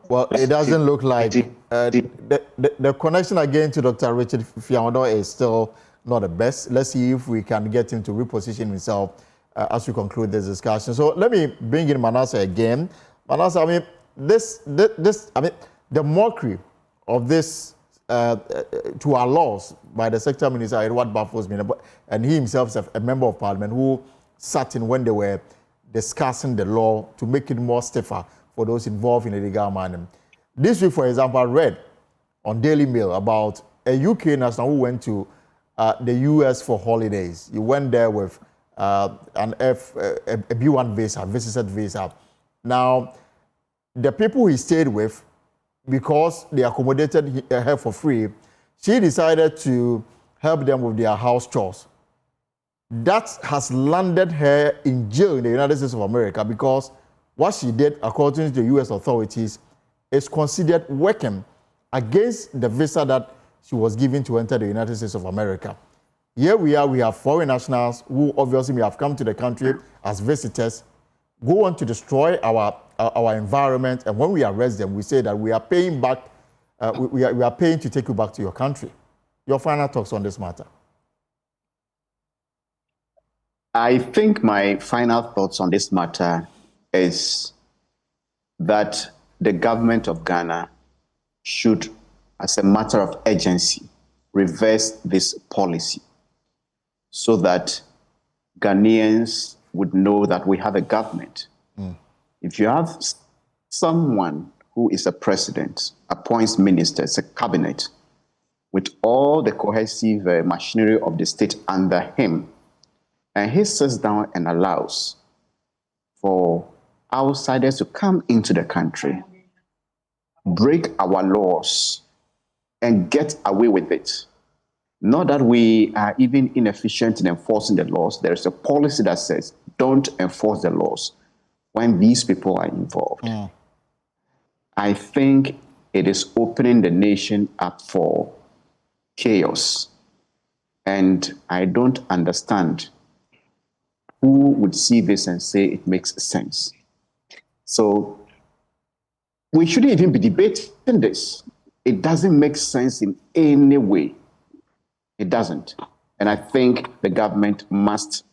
Well, it doesn't look like the connection again to Dr. Richard Fiamodo is still not the best. Let's see if we can get him to reposition himself as we conclude this discussion. So let me bring in Manasseh again. Manasseh, I mean, the mockery of this to our laws by the sector minister, Edward Baffos, and he himself is a member of parliament who sat in when they were discussing the law to make it more stiffer for those involved in illegal mining. This week, for example, I read on Daily Mail about a UK national who went to the US for holidays. He went there with a B1 visa, visited visa. Now, the people he stayed with, because they accommodated her for free, she decided to help them with their house chores. That has landed her in jail in the United States of America because What she did, according to the U.S. authorities, is considered working against the visa that she was given to enter the United States of America. Here we have foreign nationals who obviously may have come to the country as visitors, go on to destroy our environment, and when we arrest them, we say that we are paying back, we are paying to take you back to your country. Your final thoughts on this matter? I think my final thoughts on this matter is that the government of Ghana should, as a matter of urgency, reverse this policy so that Ghanaians would know that we have a government. If you have someone who is a president, appoints ministers, a cabinet, with all the cohesive machinery of the state under him, and he sits down and allows for outsiders to come into the country, break our laws, and get away with it. Not that we are even inefficient in enforcing the laws. There is a policy that says don't enforce the laws when these people are involved. I think it is opening the nation up for chaos. And I don't understand who would see this and say it makes sense. So we shouldn't even be debating this. It doesn't make sense in any way. It doesn't. And I think the government must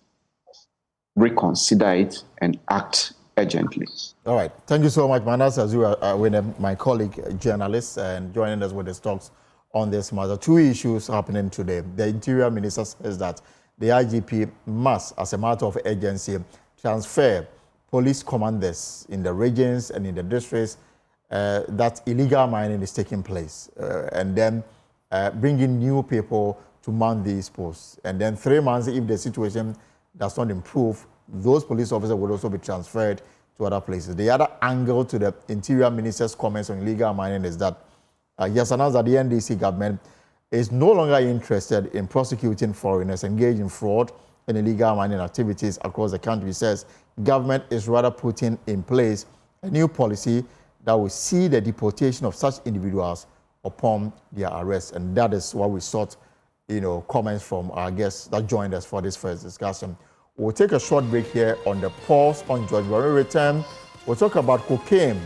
reconsider it and act urgently. All right. Thank you so much, Manas, as you are with my colleague, journalist, and joining us with his talks on this matter. Two issues happening today. The Interior Minister says that the IGP must, as a matter of urgency, transfer police commanders in the regions and in the districts that illegal mining is taking place, and then bring in new people to man these posts. And then 3 months, if the situation does not improve, those police officers will also be transferred to other places. The other angle to the Interior Minister's comments on illegal mining is that he has announced that the NDC government is no longer interested in prosecuting foreigners engaged in fraud and illegal mining activities across the country. He says government is rather putting in place a new policy that will see the deportation of such individuals upon their arrest. And that is what we sought, comments from our guests that joined us for this first discussion. We'll take a short break here on the Pulse on George. When we return, we'll talk about cocaine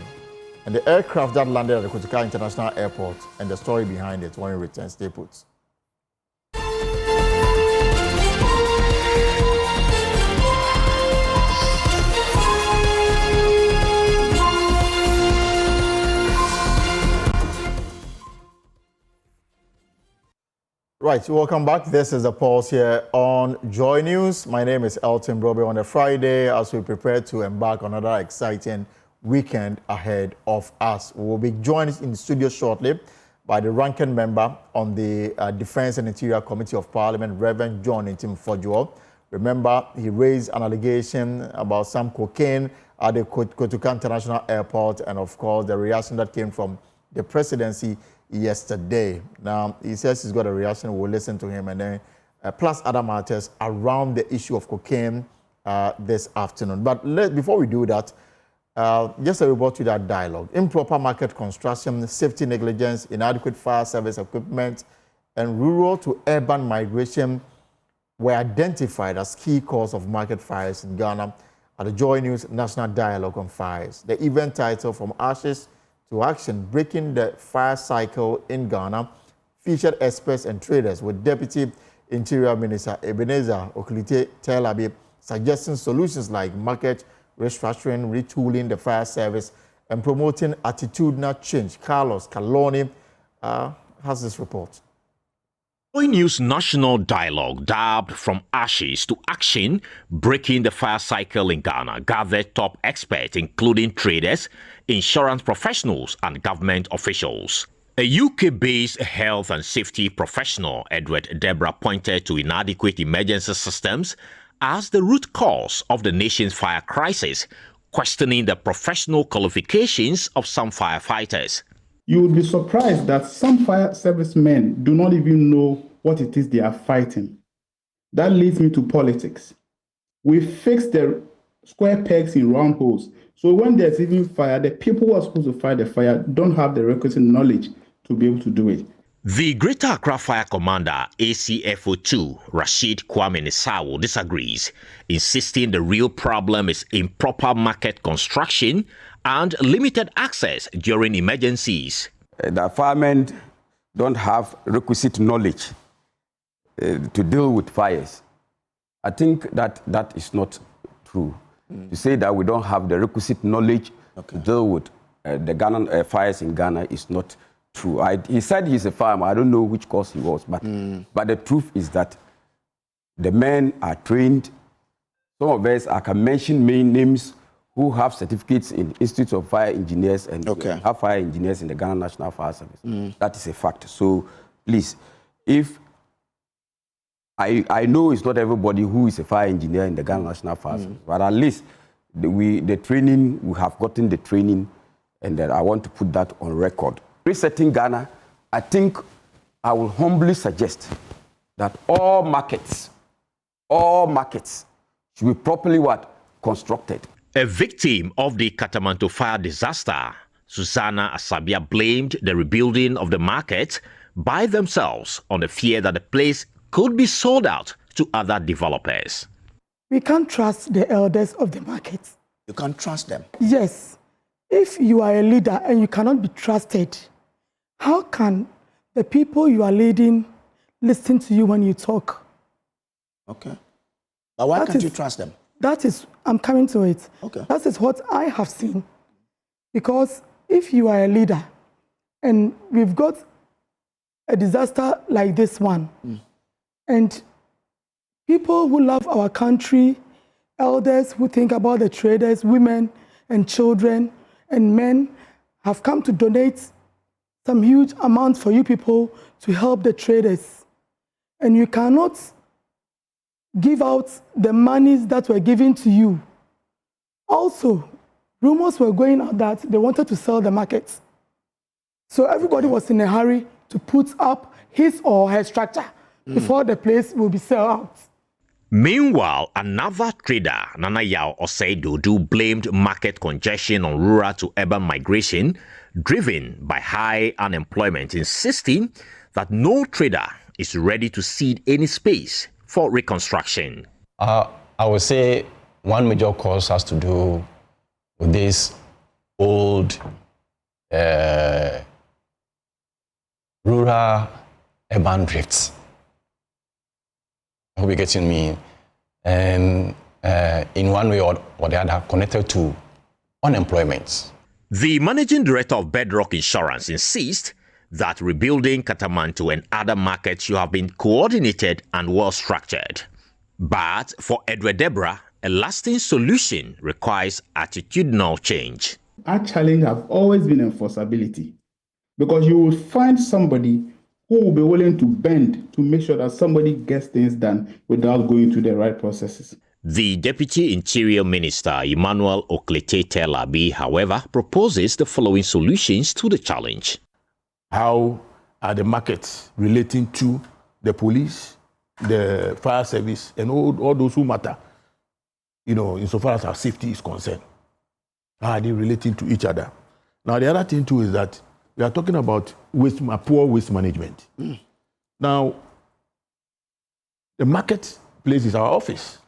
and the aircraft that landed at the Kotoka International Airport and the story behind it. When we return, stay put. Right, welcome back. This is the Pulse here on Joy News. My name is Elton Brobe. On a Friday, as we prepare to embark on another exciting weekend ahead of us. We will be joined in the studio shortly by the ranking member on the Defense and Interior Committee of Parliament, Reverend John Intim Fojuo. Remember, he raised an allegation about some cocaine at the Kotoka International Airport, and of course, the reaction that came from the presidency yesterday. Now, he says he's got a reaction. We'll listen to him, and then plus other matters around the issue of cocaine this afternoon. But before we do that, just a report to that dialogue. Improper market construction, safety negligence, inadequate fire service equipment, and rural to urban migration were identified as key cause of market fires in Ghana at the Joy News National Dialogue on Fires. The event title, From Ashes to Action, Breaking the Fire Cycle in Ghana, featured experts and traders with Deputy Interior Minister Ebenezer Oklite Telabi suggesting solutions like market restructuring, retooling the fire service, and promoting attitudinal change. Carlos Caloni has this report. Joy News National Dialogue, dubbed From Ashes to Action, Breaking the Fire Cycle in Ghana, gathered top experts including traders, insurance professionals, and government officials. A UK-based health and safety professional, Edward Debra, pointed to inadequate emergency systems as the root cause of the nation's fire crisis, questioning the professional qualifications of some firefighters. You would be surprised that some fire servicemen do not even know what it is they are fighting. That leads me to politics. We fixed the square pegs in round holes. So when there's even fire, the people who are supposed to fight the fire don't have the requisite knowledge to be able to do it. The Greater Accra Fire Commander, ACFO2, Rashid Kwame Nisawo, disagrees, insisting the real problem is improper market construction and limited access during emergencies. The firemen don't have requisite knowledge to deal with fires. I think that is not true. To say that we don't have the requisite knowledge to deal with the fires in Ghana is not true. He said he's a fireman. I don't know which course he was, but the truth is that the men are trained. Some of us, I can mention main names who have certificates in Institute of Fire Engineers and have fire engineers in the Ghana National Fire Service. That is a fact. So please, if I know it's not everybody who is a fire engineer in the Ghana National Fire Service, but at least the training, we have gotten the training, and that I want to put that on record. Resetting Ghana, I think I will humbly suggest that all markets should be properly constructed. A victim of the Katamanto fire disaster, Susanna Asabia blamed the rebuilding of the market by themselves on the fear that the place could be sold out to other developers. We can't trust the elders of the market. You can't trust them? Yes. If you are a leader and you cannot be trusted, how can the people you are leading listen to you when you talk? Okay. But why can't you trust them? I'm coming to it. Okay. That is what I have seen. Because if you are a leader and we've got a disaster like this one, and people who love our country, elders who think about the traders, women and children and men have come to donate some huge amounts for you people to help the traders. And you cannot give out the monies that were given to you. Also, rumors were going out that they wanted to sell the market. So everybody was in a hurry to put up his or her structure before the place will be sold out. Meanwhile, another trader, Nana Yao Oseidodu, blamed market congestion on rural to urban migration driven by high unemployment, insisting that no trader is ready to cede any space for reconstruction. I would say one major cause has to do with this old rural-urban drifts. I hope you're getting me. And in one way or the other, connected to unemployment. The managing director of Bedrock Insurance insists that rebuilding Katamanto and other markets should have been coordinated and well-structured. But for Edward Debra, a lasting solution requires attitudinal change. Our challenge has always been enforceability, because you will find somebody who will be willing to bend to make sure that somebody gets things done without going through the right processes. The Deputy Interior Minister, Emmanuel Oklete-Telabi, however, proposes the following solutions to the challenge. How are the markets relating to the police, the fire service, and all those who matter, insofar as our safety is concerned? How are they relating to each other? Now, the other thing too is that we are talking about poor waste management. Now, the marketplace is our office.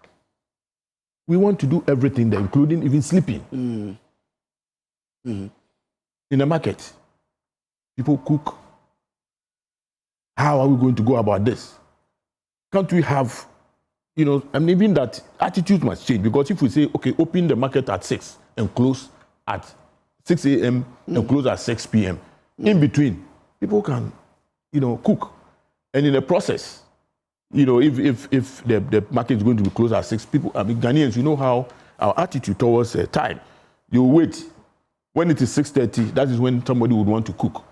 We want to do everything there, including even sleeping. In the market, people cook. How are we going to go about this? Can't we have, even that attitude must change, because if we say, okay, open the market at 6 and close at 6 a.m. and close at 6 p.m., in between, people can, cook. And in the process, if the market is going to be closed at 6, Ghanaians, you know how our attitude towards time. You wait. When it is 6:30, that is when somebody would want to cook.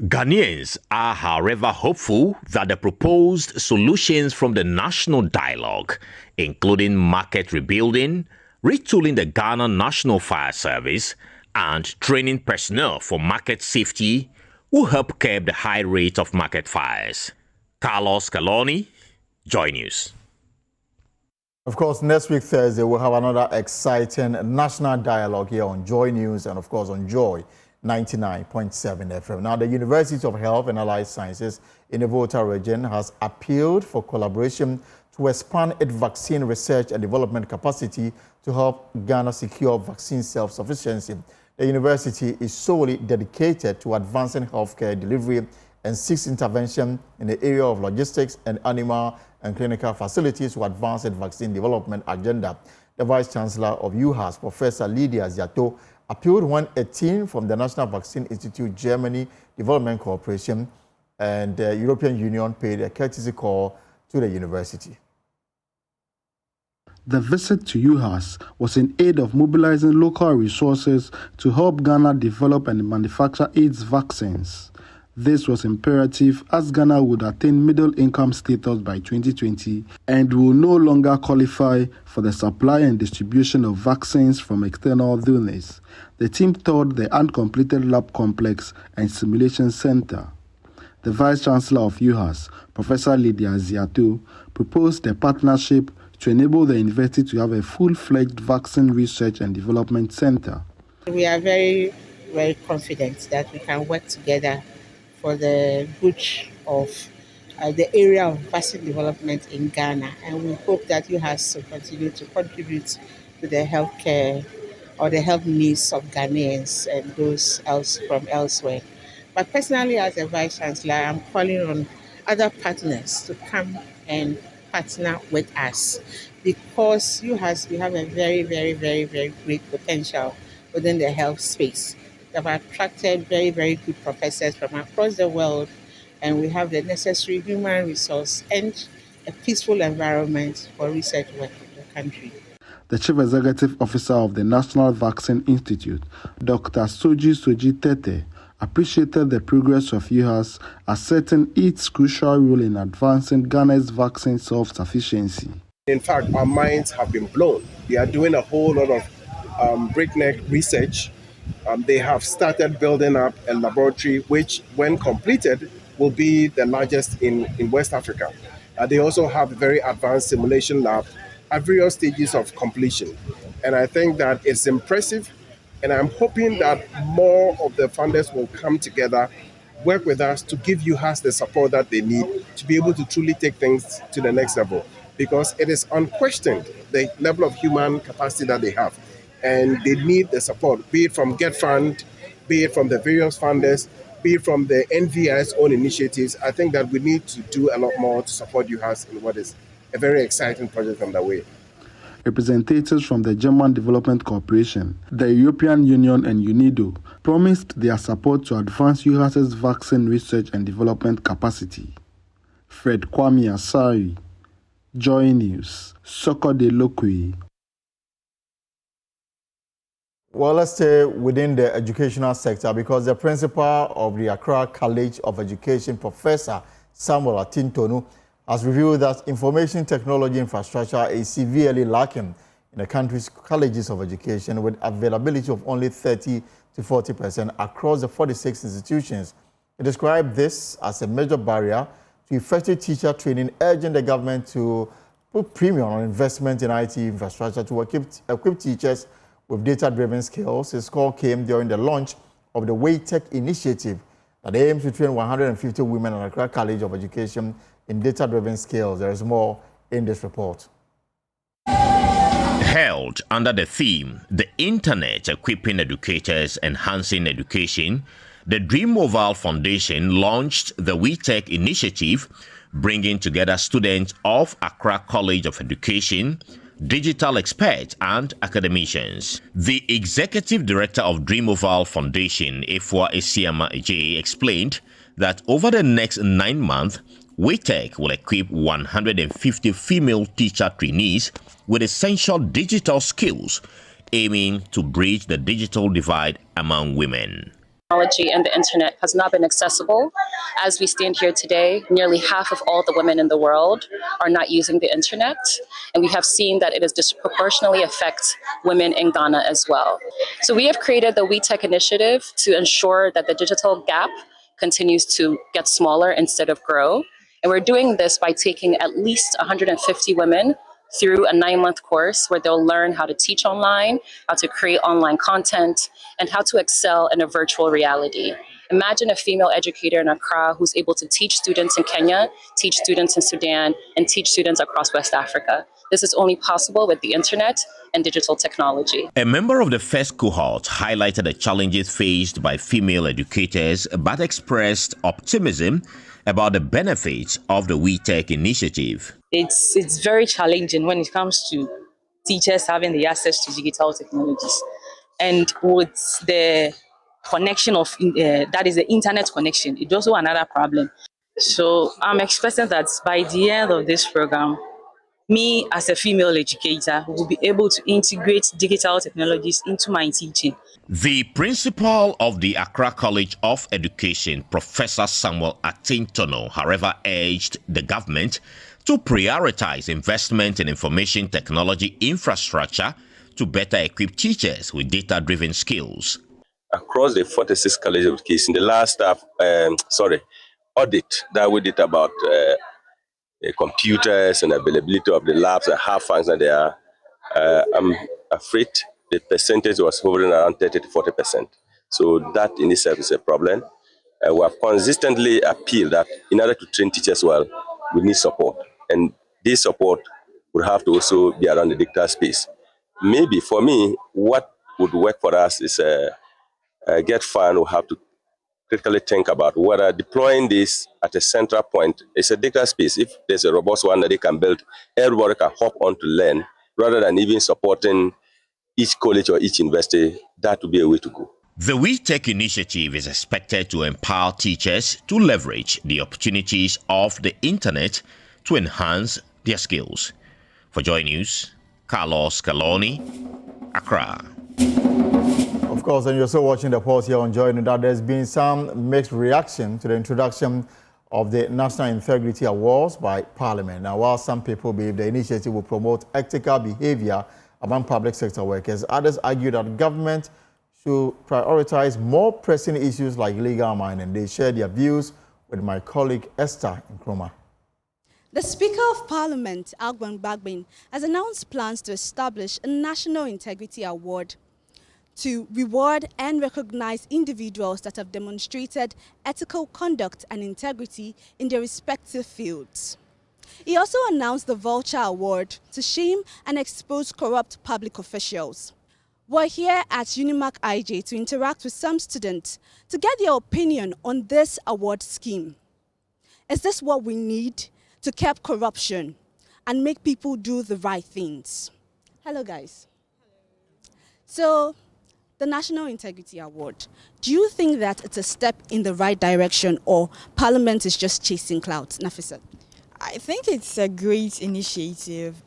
Ghanaians are, however, hopeful that the proposed solutions from the national dialogue, including market rebuilding, retooling the Ghana National Fire Service, and training personnel for market safety, will help curb the high rate of market fires. Carlos Caloni, Joy News. Of course, next week, Thursday, we'll have another exciting national dialogue here on Joy News and, of course, on Joy 99.7 FM. Now, the University of Health and Allied Sciences in the Volta region has appealed for collaboration to expand its vaccine research and development capacity to help Ghana secure vaccine self-sufficiency. The university is solely dedicated to advancing healthcare delivery and seeks intervention in the area of logistics and animal and clinical facilities to advance its vaccine development agenda. The Vice-Chancellor of UHAS, Professor Lydia Ziato, appealed when a team from the National Vaccine Institute Germany Development Corporation and the European Union paid a courtesy call to the university. The visit to UHAS was in aid of mobilizing local resources to help Ghana develop and manufacture AIDS vaccines. This was imperative as Ghana would attain middle-income status by 2020 and will no longer qualify for the supply and distribution of vaccines from external donors. The team toured the uncompleted lab complex and simulation center. The Vice-Chancellor of UHAS, Professor Lydia Ziato, proposed a partnership to enable the university to have a full-fledged vaccine research and development center. We are very, very confident that we can work together for the good of the area of vaccine development in Ghana, and we hope that UHAS will continue to contribute to the healthcare or the health needs of Ghanaians and those else from elsewhere. But personally, as a Vice Chancellor, I'm calling on other partners to come and partner with us, because UHAS, we have a very, very, very, very great potential within the health space. We have attracted very, very good professors from across the world, and we have the necessary human resource and a peaceful environment for research work in the country. The Chief Executive Officer of the National Vaccine Institute, Dr. Soji Tete, appreciated the progress of UHAS, asserting its crucial role in advancing Ghana's vaccine self-sufficiency. In fact, our minds have been blown. They are doing a whole lot of breakneck research. They have started building up a laboratory which, when completed, will be the largest in West Africa. They also have a very advanced simulation lab at various stages of completion. And I think that it's impressive, and I'm hoping that more of the funders will come together, work with us to give UHAS the support that they need to be able to truly take things to the next level, because it is unquestioned the level of human capacity that they have. And they need the support, be it from Get Fund, be it from the various funders, be it from the NVI's own initiatives. I think that we need to do a lot more to support UHAS in what is a very exciting project on the way. Representatives from the German Development Corporation, the European Union and UNIDO promised their support to advance UHAS's vaccine research and development capacity. Fred Kwame Asari, Joy News, Soko de Lokwe. Well, let's stay within the educational sector, because the principal of the Accra College of Education, Professor Samuel Atintonu, has revealed that information technology infrastructure is severely lacking in the country's colleges of education, with availability of only 30 to 40% across the 46 institutions. He described this as a major barrier to effective teacher training, urging the government to put premium on investment in IT infrastructure to equip teachers with data-driven skills. His call came during the launch of the WayTech initiative that aims to train 150 women at Accra College of Education in data-driven skills. There is more in this report. Held under the theme, The Internet Equipping Educators, Enhancing Education, the Dream Mobile Foundation launched the WeTech initiative, bringing together students of Accra College of Education, digital experts, and academicians. The executive director of Dream Mobile Foundation, Efwa Esiama J, explained that over the next 9 months, WeTech will equip 150 female teacher trainees with essential digital skills, aiming to bridge the digital divide among women. Technology and the internet has not been accessible. As we stand here today, nearly half of all the women in the world are not using the internet, and we have seen that it is disproportionately affects women in Ghana as well. So we have created the WeTech initiative to ensure that the digital gap continues to get smaller instead of grow. And we're doing this by taking at least 150 women through a 9-month course where they'll learn how to teach online, how to create online content, and how to excel in a virtual reality. Imagine a female educator in Accra who's able to teach students in Kenya, teach students in Sudan, and teach students across West Africa. This is only possible with the internet and digital technology. A member of the first cohort highlighted the challenges faced by female educators but expressed optimism about the benefits of the WeTech initiative. It's very challenging when it comes to teachers having the access to digital technologies. And with the connection of, that is the internet connection, it's also another problem. So I'm expecting that by the end of this program, me as a female educator will be able to integrate digital technologies into my teaching. The principal of the Accra College of Education, Professor Samuel Atintono, however, urged the government to prioritize investment in information technology infrastructure to better equip teachers with data-driven skills. Across the 46 colleges of education, the last audit that we did about computers and availability of the labs and how functional they are, I'm afraid the percentage was hovering around 30 to 40%. So that in itself is a problem. We have consistently appealed that in order to train teachers well, we need support. And this support would have to also be around the digital space. Maybe for me, what would work for us is Get Fund will have to critically think about whether deploying this at a central point is a digital space. If there's a robust one that they can build, everybody can hop on to learn, rather than even supporting each college or each university. That would be a way to go. The WeTech initiative is expected to empower teachers to leverage the opportunities of the internet to enhance their skills. For Joy News, Carlos Caloni, Accra. Of course, and you're still watching the pulse here on Joy News, that there's been some mixed reaction to the introduction of the National Integrity Awards by Parliament. Now, while some people believe the initiative will promote ethical behavior among public sector workers, others argue that government should prioritize more pressing issues like illegal mining. They share their views with my colleague Esther Nkrumah. The Speaker of Parliament, Alban Bagbin, has announced plans to establish a National Integrity Award to reward and recognize individuals that have demonstrated ethical conduct and integrity in their respective fields. He also announced the Vulture Award to shame and expose corrupt public officials. We're here at Unimac IJ to interact with some students to get their opinion on this award scheme. Is this what we need to curb corruption and make people do the right things? Hello, guys. So, the National Integrity Award, do you think that it's a step in the right direction, or Parliament is just chasing clouds? Nafisa? I think it's a great initiative,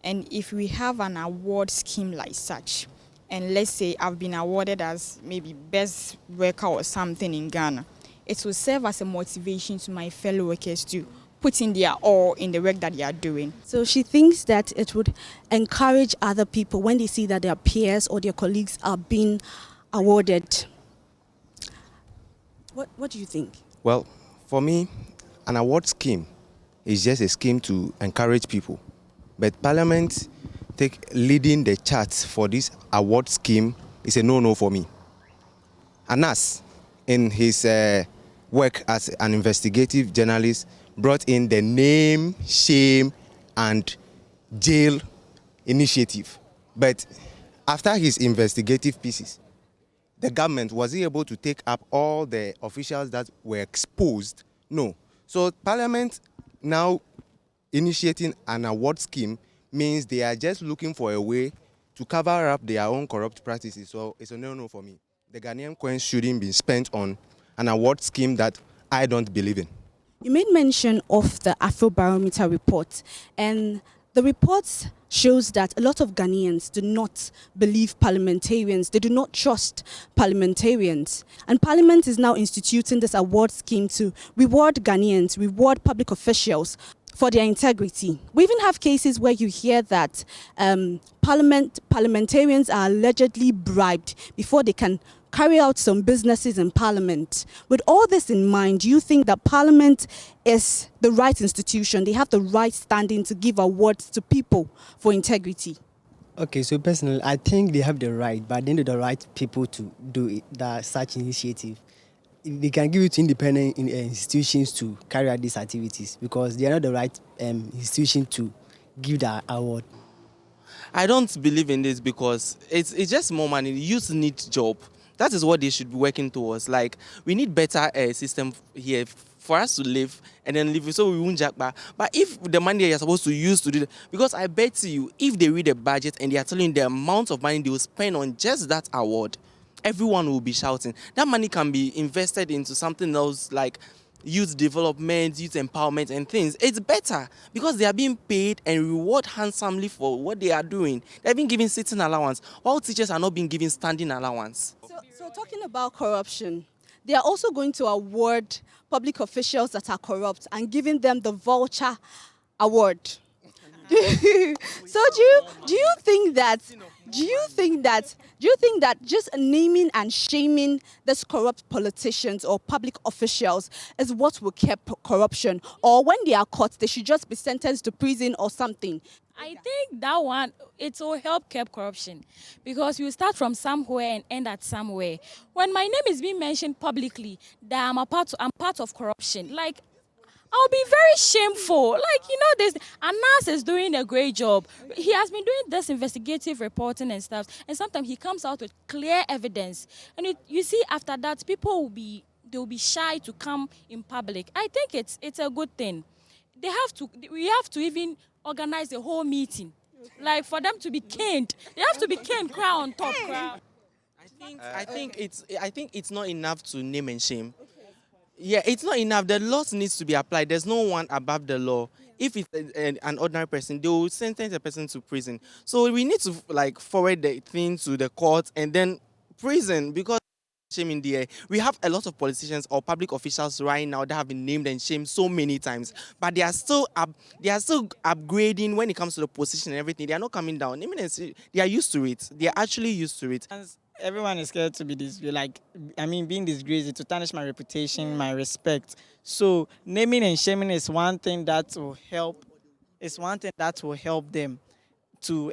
and if we have an award scheme like such, and let's say I've been awarded as maybe best worker or something in Ghana, it will serve as a motivation to my fellow workers to put in their all in the work that they are doing. So she thinks that it would encourage other people when they see that their peers or their colleagues are being awarded. What do you think? Well, for me, an award scheme is just a scheme to encourage people. But Parliament leading the charts for this award scheme is a no-no for me. Anas, in his work as an investigative journalist, brought in the name, shame, and jail initiative. But after his investigative pieces, the government, was he able to take up all the officials that were exposed? No. So Parliament now initiating an award scheme means they are just looking for a way to cover up their own corrupt practices. So it's a no-no for me. The Ghanaian coins shouldn't be spent on an award scheme that I don't believe in. You made mention of the Afrobarometer report, and the report shows that a lot of Ghanaians do not believe parliamentarians. They do not trust parliamentarians. And Parliament is now instituting this award scheme to reward Ghanaians, reward public officials for their integrity. We even have cases where you hear that parliamentarians are allegedly bribed before they can carry out some businesses in Parliament. With all this in mind, do you think that Parliament is the right institution? They have the right standing to give awards to people for integrity? Okay, so personally, I think they have the right, but they need the right people to do it, such initiative. They can give it to independent institutions to carry out these activities because they are not the right institution to give the award. I don't believe in this because it's just more money. Youth need job. That is what they should be working towards. Like, we need better system here for us to live and then live so we won't jack back. But if the money you're supposed to use to do that, because I bet you, if they read the budget and they are telling the amount of money they will spend on just that award, everyone will be shouting. That money can be invested into something else like youth development, youth empowerment and things. It's better because they are being paid and rewarded handsomely for what they are doing. They've been given sitting allowance, while teachers are not being given standing allowance. So talking about corruption, they are also going to award public officials that are corrupt and giving them the vulture award. So do you think that just naming and shaming these corrupt politicians or public officials is what will keep corruption, or when they are caught they should just be sentenced to prison or something? I think that one, it will help curb corruption because you start from somewhere and end at somewhere. When my name is being mentioned publicly that I'm part of corruption, like, I'll be very shameful. Like, you know, this Anas is doing a great job. He has been doing this investigative reporting and stuff, and sometimes he comes out with clear evidence. And you see, after that, people will be shy to come in public. I think it's a good thing. We have to even organize a whole meeting, like for them to be caned. They have to be caned, cry on top. Cry. I think it's not enough to name and shame. Yeah, it's not enough. The laws needs to be applied. There's no one above the law. If it's an ordinary person, they will sentence a person to prison. So we need to forward the thing to the court and then prison, because shame in the air. We have a lot of politicians or public officials right now that have been named and shamed so many times, but they are still upgrading when it comes to the position and everything. They are not coming down. They are used to it. They are actually used to it. Everyone is scared to be being disgraced, to tarnish my reputation, my respect. So naming and shaming is one thing that will help. It's one thing that will help them to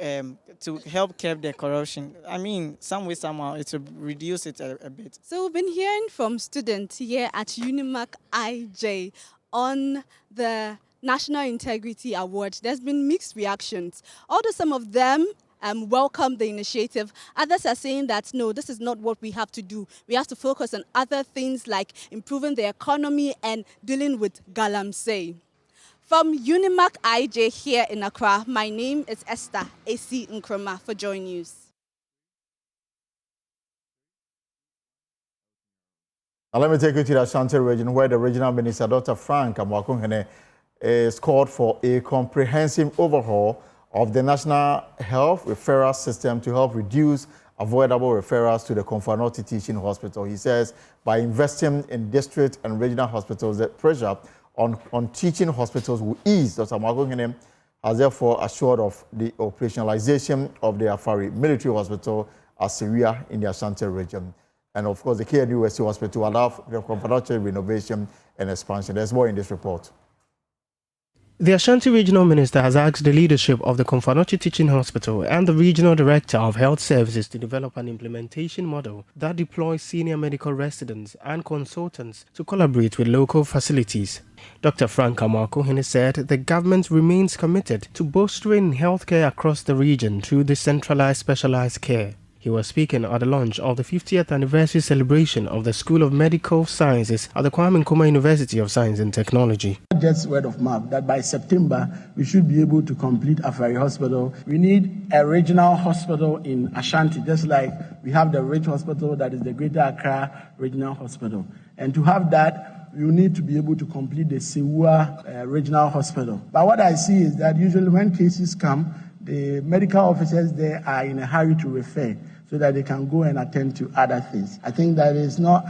help curb their corruption. I mean, some way, somehow, it will reduce it a bit. So we've been hearing from students here at Unimac IJ on the National Integrity Award. There's been mixed reactions. Although some of them welcome the initiative, others are saying that no, this is not what we have to do. We have to focus on other things like improving the economy and dealing with galamsey. From Unimac IJ here in Accra, my name is Esther AC Nkrumah for Joy News. Now let me take you to the Ashanti region, where the regional minister, Dr. Frank Amwakunhene, is called for a comprehensive overhaul of the National Health Referral System to help reduce avoidable referrals to the Komfo-Anokye Teaching Hospital. He says by investing in district and regional hospitals, the pressure on teaching hospitals will ease. Dr. Amwakunhene has therefore assured of the operationalization of the Afari Military Hospital at Syria in the Ashanti region. And of course, the KNUST Hospital allow the Komfo-Anokye renovation and expansion. There's more in this report. The Ashanti Regional Minister has asked the leadership of the Komfo-Anokye Teaching Hospital and the Regional Director of Health Services to develop an implementation model that deploys senior medical residents and consultants to collaborate with local facilities. Dr. Frank Amwakunhene said the government remains committed to bolstering healthcare across the region through decentralized specialized care. He was speaking at the launch of the 50th anniversary celebration of the School of Medical Sciences at the Kwame Nkrumah University of Science and Technology. Just word of mouth that by September we should be able to complete Afari Hospital. We need a regional hospital in Ashanti, just like we have the Ridge Hospital, that is the Greater Accra Regional Hospital. And to have that, you need to be able to complete the Sewua Regional Hospital. But what I see is that usually when cases come, the medical officers there are in a hurry to refer, so that they can go and attend to other things. I think that is not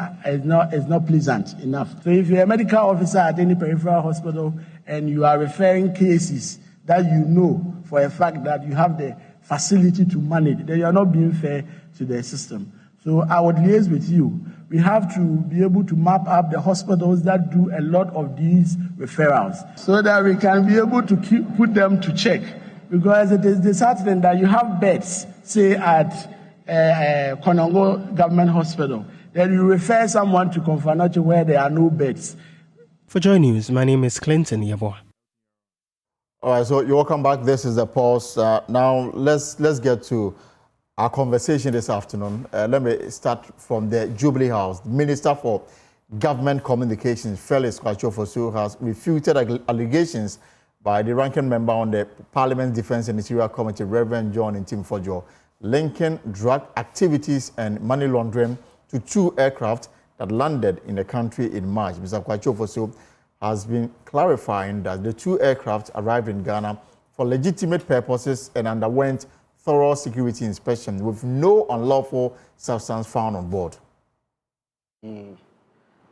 pleasant enough. So if you're a medical officer at any peripheral hospital and you are referring cases that you know for a fact that you have the facility to manage, then you are not being fair to the system. So I would liaise with you. We have to be able to map up the hospitals that do a lot of these referrals so that we can be able to put them to check. Because it is disheartening that you have beds, say at Konongo Government Hospital, then you refer someone to Konfanoche where there are no beds. For Joy News, my name is Clinton Yeboah. All right, so you're welcome back. This is the pause. Now let's get to our conversation this afternoon. Let me start from the Jubilee House. The Minister for Government Communications, Felix Kwachofosu, has refuted allegations by the ranking member on the Parliament Defence and Interior Committee, Reverend John Ntimfojo, linking drug activities and money laundering to 2 aircraft that landed in the country in March. Mr. Kwachofosu has been clarifying that the 2 aircraft arrived in Ghana for legitimate purposes and underwent thorough security inspection with no unlawful substance found on board. The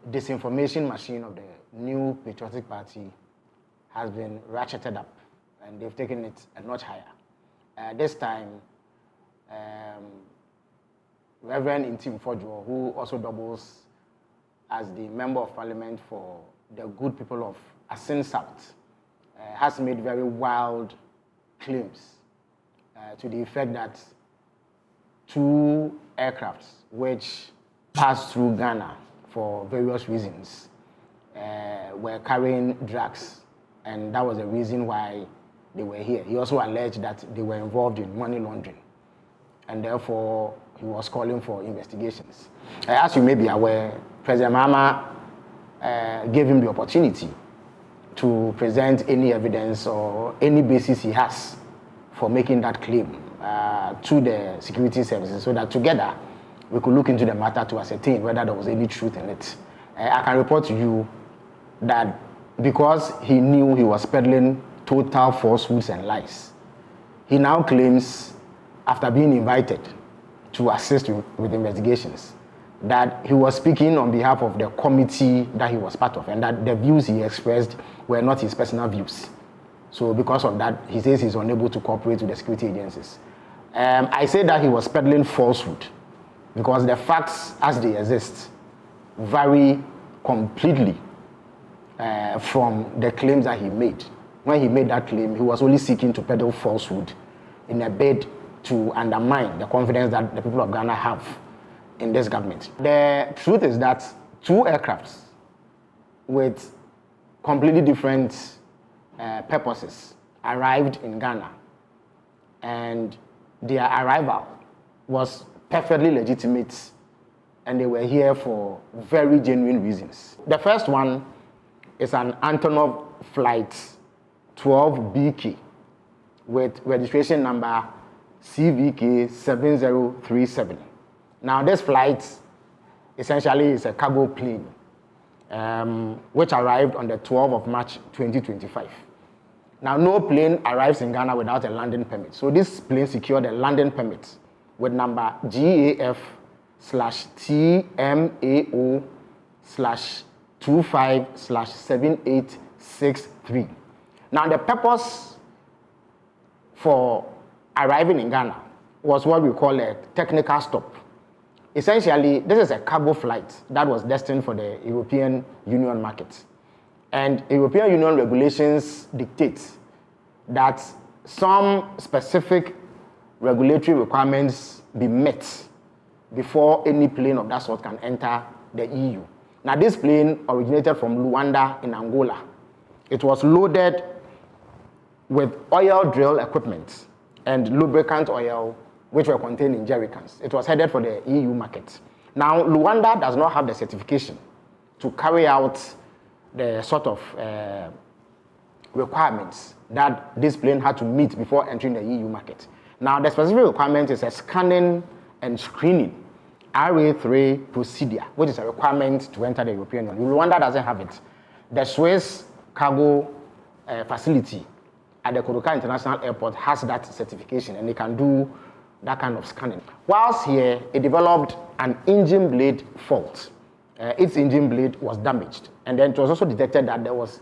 disinformation machine of the new Patriotic Party has been ratcheted up, and they've taken it a notch higher. This time, Reverend Ntimfojo, who also doubles as the Member of Parliament for the good people of Asin South, has made very wild claims to the effect that 2 aircrafts which passed through Ghana for various reasons were carrying drugs, and that was the reason why they were here. He also alleged that they were involved in money laundering, and therefore he was calling for investigations. As you may be aware, President Mahama gave him the opportunity to present any evidence or any basis he has for making that claim to the security services, so that together we could look into the matter to ascertain whether there was any truth in it. I can report to you that because he knew he was peddling total falsehoods and lies, he now claims, after being invited to assist with investigations, that he was speaking on behalf of the committee that he was part of, and that the views he expressed were not his personal views. So because of that, he says he's unable to cooperate with the security agencies. I say that he was peddling falsehood because the facts as they exist vary completely from the claims that he made. When he made that claim, he was only seeking to peddle falsehood in a bid to undermine the confidence that the people of Ghana have in this government. The truth is that 2 aircrafts with completely different purposes arrived in Ghana, and their arrival was perfectly legitimate, and they were here for very genuine reasons. The first one is an Antonov flight 12BK with registration number CVK 7037. Now this flight essentially is a cargo plane which arrived on the 12th of March 2025. Now, no plane arrives in Ghana without a landing permit. So this plane secured a landing permit with number GAF/TMAO/25/7863. Now, the purpose for arriving in Ghana was what we call a technical stop. Essentially, this is a cargo flight that was destined for the European Union market. And European Union regulations dictate that some specific regulatory requirements be met before any plane of that sort can enter the EU. Now, this plane originated from Luanda in Angola. It was loaded with oil drill equipment and lubricant oil, which were contained in jerrycans. It was headed for the EU market. Now, Luanda does not have the certification to carry out the sort of requirements that this plane had to meet before entering the EU market. Now, the specific requirement is a scanning and screening RA3 procedure, which is a requirement to enter the European Union. Luanda doesn't have it. The Swiss cargo facility at the Kodoka International Airport has that certification, and they can do that kind of scanning. Whilst here, it developed an engine blade fault. Its engine blade was damaged, and then it was also detected that there was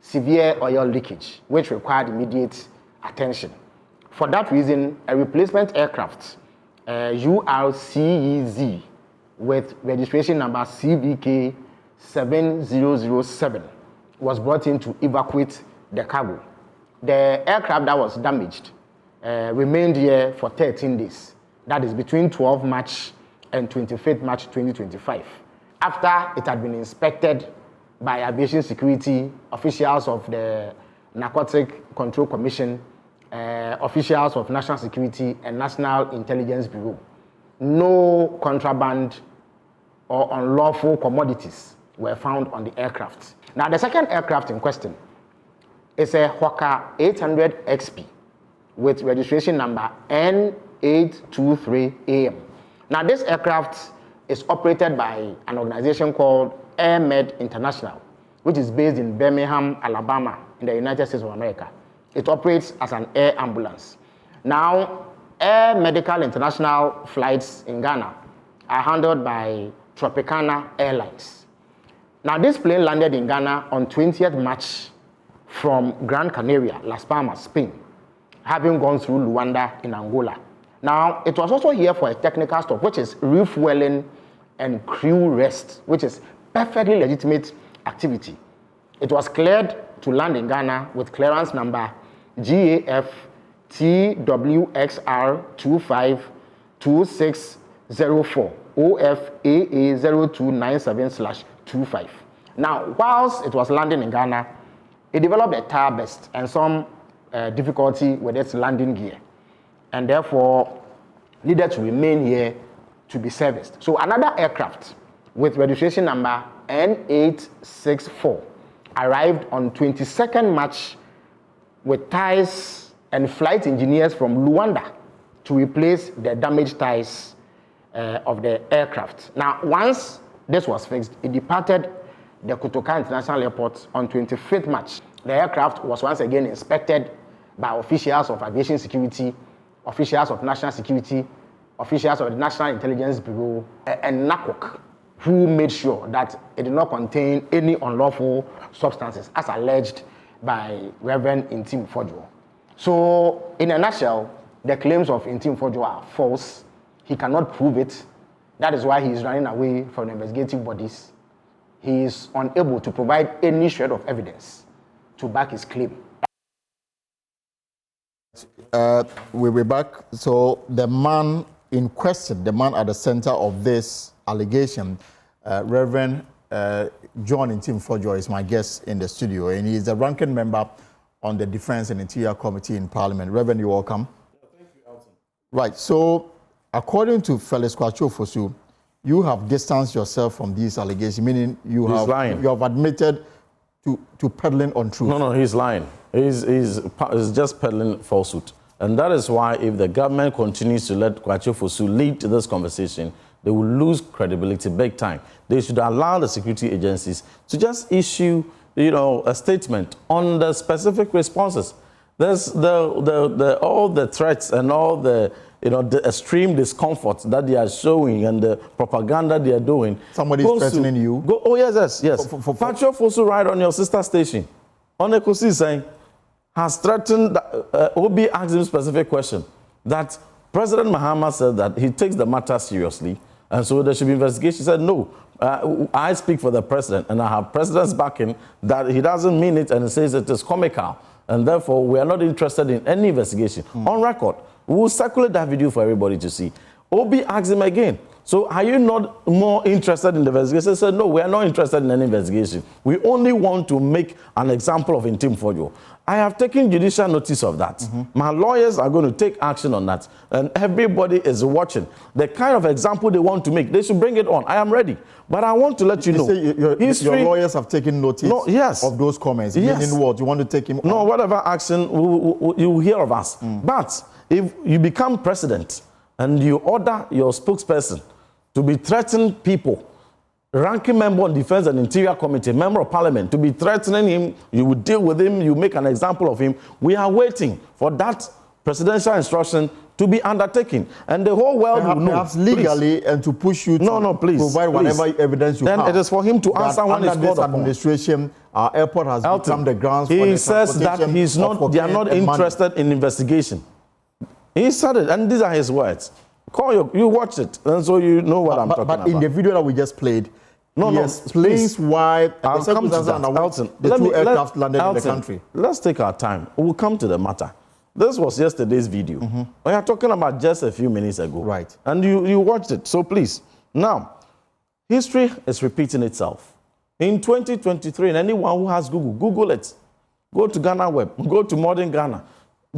severe oil leakage, which required immediate attention. For that reason, a replacement aircraft, URCEZ with registration number CVK 7007 was brought in to evacuate the cargo. The aircraft that was damaged remained here for 13 days. That is between 12 March and 25th March 2025. After it had been inspected by aviation security, officials of the Narcotic Control Commission, officials of National Security and National Intelligence Bureau, no contraband or unlawful commodities were found on the aircraft. Now, the second aircraft in question is a Hawker 800 XP with registration number N823AM. Now, this aircraft is operated by an organization called AirMed International, which is based in Birmingham, Alabama, in the United States of America. It operates as an air ambulance. Now, Air Medical International flights in Ghana are handled by Tropicana Airlines. Now, this plane landed in Ghana on 20th March from Gran Canaria, Las Palmas, Spain, having gone through Luanda in Angola. Now, it was also here for a technical stop, which is refueling and crew rest, which is perfectly legitimate activity. It was cleared to land in Ghana with clearance number GAF TWXR252604 OFAA0297/25. Now, whilst it was landing in Ghana, it developed a tire burst and some difficulty with its landing gear, and therefore needed to remain here to be serviced. So another aircraft with registration number N864 arrived on 22nd March with tires and flight engineers from Luanda to replace the damaged tires of the aircraft. Now, once this was fixed, it departed the Kotoka International Airport on 25th March. The aircraft was once again inspected by officials of aviation security, officials of national security, officials of the National Intelligence Bureau, and NACOC, who made sure that it did not contain any unlawful substances, as alleged by Reverend Intim Fojo. So, in a nutshell, the claims of Intim Fojo are false. He cannot prove it. That is why he is running away from the investigative bodies. He is unable to provide any shred of evidence to back his claim. We'll be back. So the man in question, the man at the center of this allegation, Reverend John Intim Fojo, is my guest in the studio, and he is the ranking member on the Defense and Interior Committee in Parliament. Reverend, you're welcome. Thank you, Alton. Right. So, according to Felix Kwacho Fosu, you have distanced yourself from these allegations, meaning you have admitted to peddling untruth. No, he's lying. He's just peddling falsehood. And that is why if the government continues to let Kwacho Fosu lead this conversation, they will lose credibility big time. They should allow the security agencies to just issue, a statement on the specific responses. There's all the threats and all the extreme discomfort that they are showing and the propaganda they are doing. Somebody is threatening you? Yes. Kwacho Fosu, right on your sister station, on Ekosi saying, has threatened, Obi asked him a specific question, that President Mahama said that he takes the matter seriously, and so there should be investigation. He said, no, I speak for the president, and I have president's backing that he doesn't mean it, and he says it is comical, and therefore we are not interested in any investigation. On record, we will circulate that video for everybody to see. Obi asked him again, so are you not more interested in the investigation? He said, no, we are not interested in any investigation. We only want to make an example of Intim Fojo. I have taken judicial notice of that. My lawyers are going to take action on that. And everybody is watching. The kind of example they want to make, they should bring it on. I am ready. But I want to let you know. Your lawyers have taken notice of those comments. Meaning what? You want to take him on? No, whatever action you will hear of us. But if you become president and you order your spokesperson to be threatening people, ranking member on Defense and Interior Committee, member of Parliament, to be threatening him, you will deal with him, you make an example of him. We are waiting for that presidential instruction to be undertaken. And the whole world will know. Perhaps legally, please. And to push you to provide whatever evidence you have. Then it is for him to answer when it's called upon. Administration, our airport has become the grounds for the He says that they are not interested in investigation. He said it, and these are his words. You watch it, and so you know what I'm talking about. But in the video that we just played, he explains why the circumstances under which the two aircraft landed in the country. Let's take our time. We'll come to the matter. This was yesterday's video. We are talking about just a few minutes ago. Right. And you watched it. So please, now, history is repeating itself. In 2023, and anyone who has Google it. Go to Ghana Web. Go to Modern Ghana.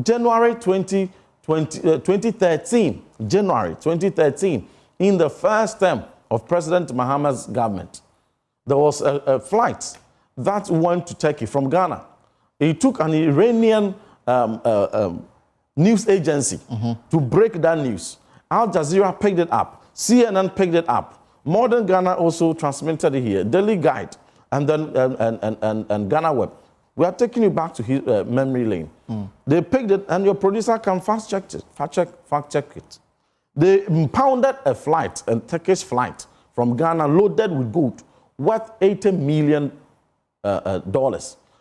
January 2013, January 2013, in the first term of President Mahama's government, there was a flight that went to Turkey from Ghana. It took an Iranian news agency to break that news. Al Jazeera picked it up. CNN picked it up. Modern Ghana also transmitted it here. Daily Guide and then and Ghana Web. We are taking you back to his, memory lane. They picked it, and your producer can fact check it. They impounded a flight, a Turkish flight from Ghana, loaded with gold, worth $80 million.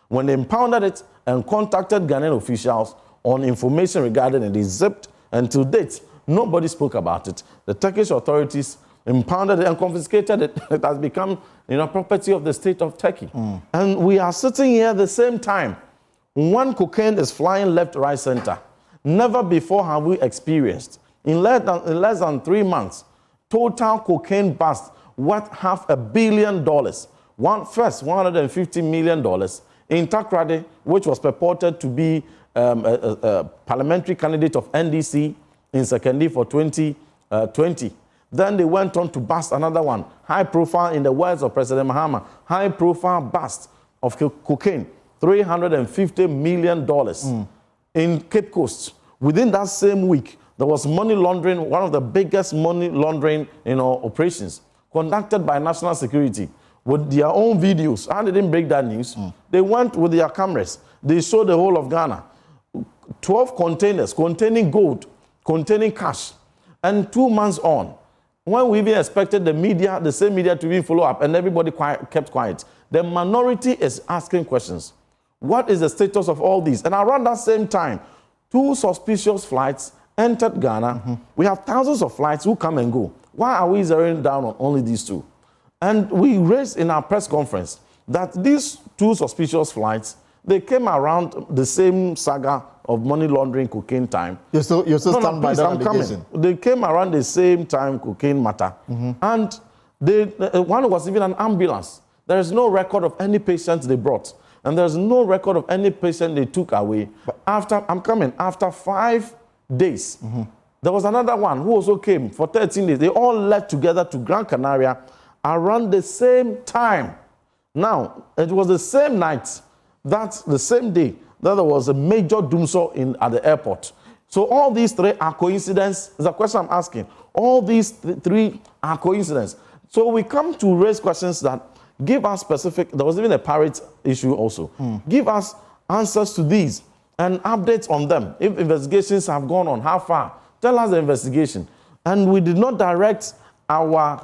When they impounded it and contacted Ghanaian officials on information regarding it, they zipped, and to date, nobody spoke about it. The Turkish authorities impounded it and confiscated it. It has become, property of the state of Turkey. And we are sitting here at the same time. One cocaine is flying left, right, center. Never before have we experienced, in less than 3 months, total cocaine bust worth $500 million. First, $150 million in Takrady, which was purported to be a parliamentary candidate of NDC in Sekondi for 2020. Then they went on to bust another one, high profile, in the words of President Mahama, high profile bust of cocaine, $350 million in Cape Coast. Within that same week, there was money laundering, one of the biggest money laundering operations conducted by National Security with their own videos. And they didn't break that news. They went with their cameras. They showed the whole of Ghana. 12 containers containing gold, containing cash. And 2 months on, when we even expected the media, the same media, to even follow up, and everybody kept quiet, the minority is asking questions. What is the status of all these? And around that same time, 2 suspicious flights entered Ghana. We have thousands of flights who come and go. Why are we zeroing down on only these 2? And we raised in our press conference that these 2 suspicious flights, they came around the same saga of money laundering cocaine time. You're still stand by that allegation. They came around the same time cocaine matter. And one was even an ambulance. There is no record of any patient they brought. And there's no record of any patient they took away. But after 5 days, there was another one who also came for 13 days. They all left together to Gran Canaria around the same time. Now, it was the same night, that's the same day, that there was a major doomsday at the airport. So all these 3 are coincidence? Is the question I'm asking. All these 3 are coincidence. So we come to raise questions that give us specific, there was even a pirate issue also. Give us answers to these and updates on them. If investigations have gone on, how far? Tell us the investigation. And we did not direct our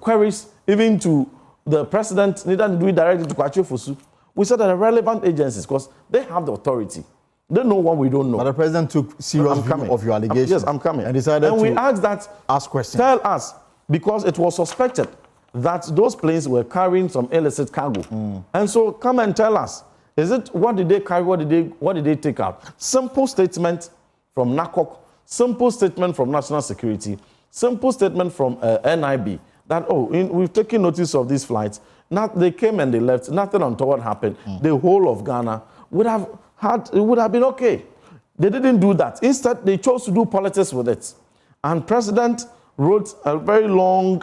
queries even to the president, neither did we direct it to Kwachu Fosu. We said that the relevant agencies, because they have the authority. They know what we don't know. But the president took serious view of your allegations. Yes, I'm coming. And decided we asked that, ask questions. Tell us, because it was suspected that those planes were carrying some illicit cargo. And so come and tell us, is it, what did they carry, what did they take out? Simple statement from NACOC, simple statement from National Security, simple statement from NIB, that, we've taken notice of these flights. They came and they left. Nothing untoward happened. The whole of Ghana would have been okay. They didn't do that. Instead, they chose to do politics with it. And President wrote a very long,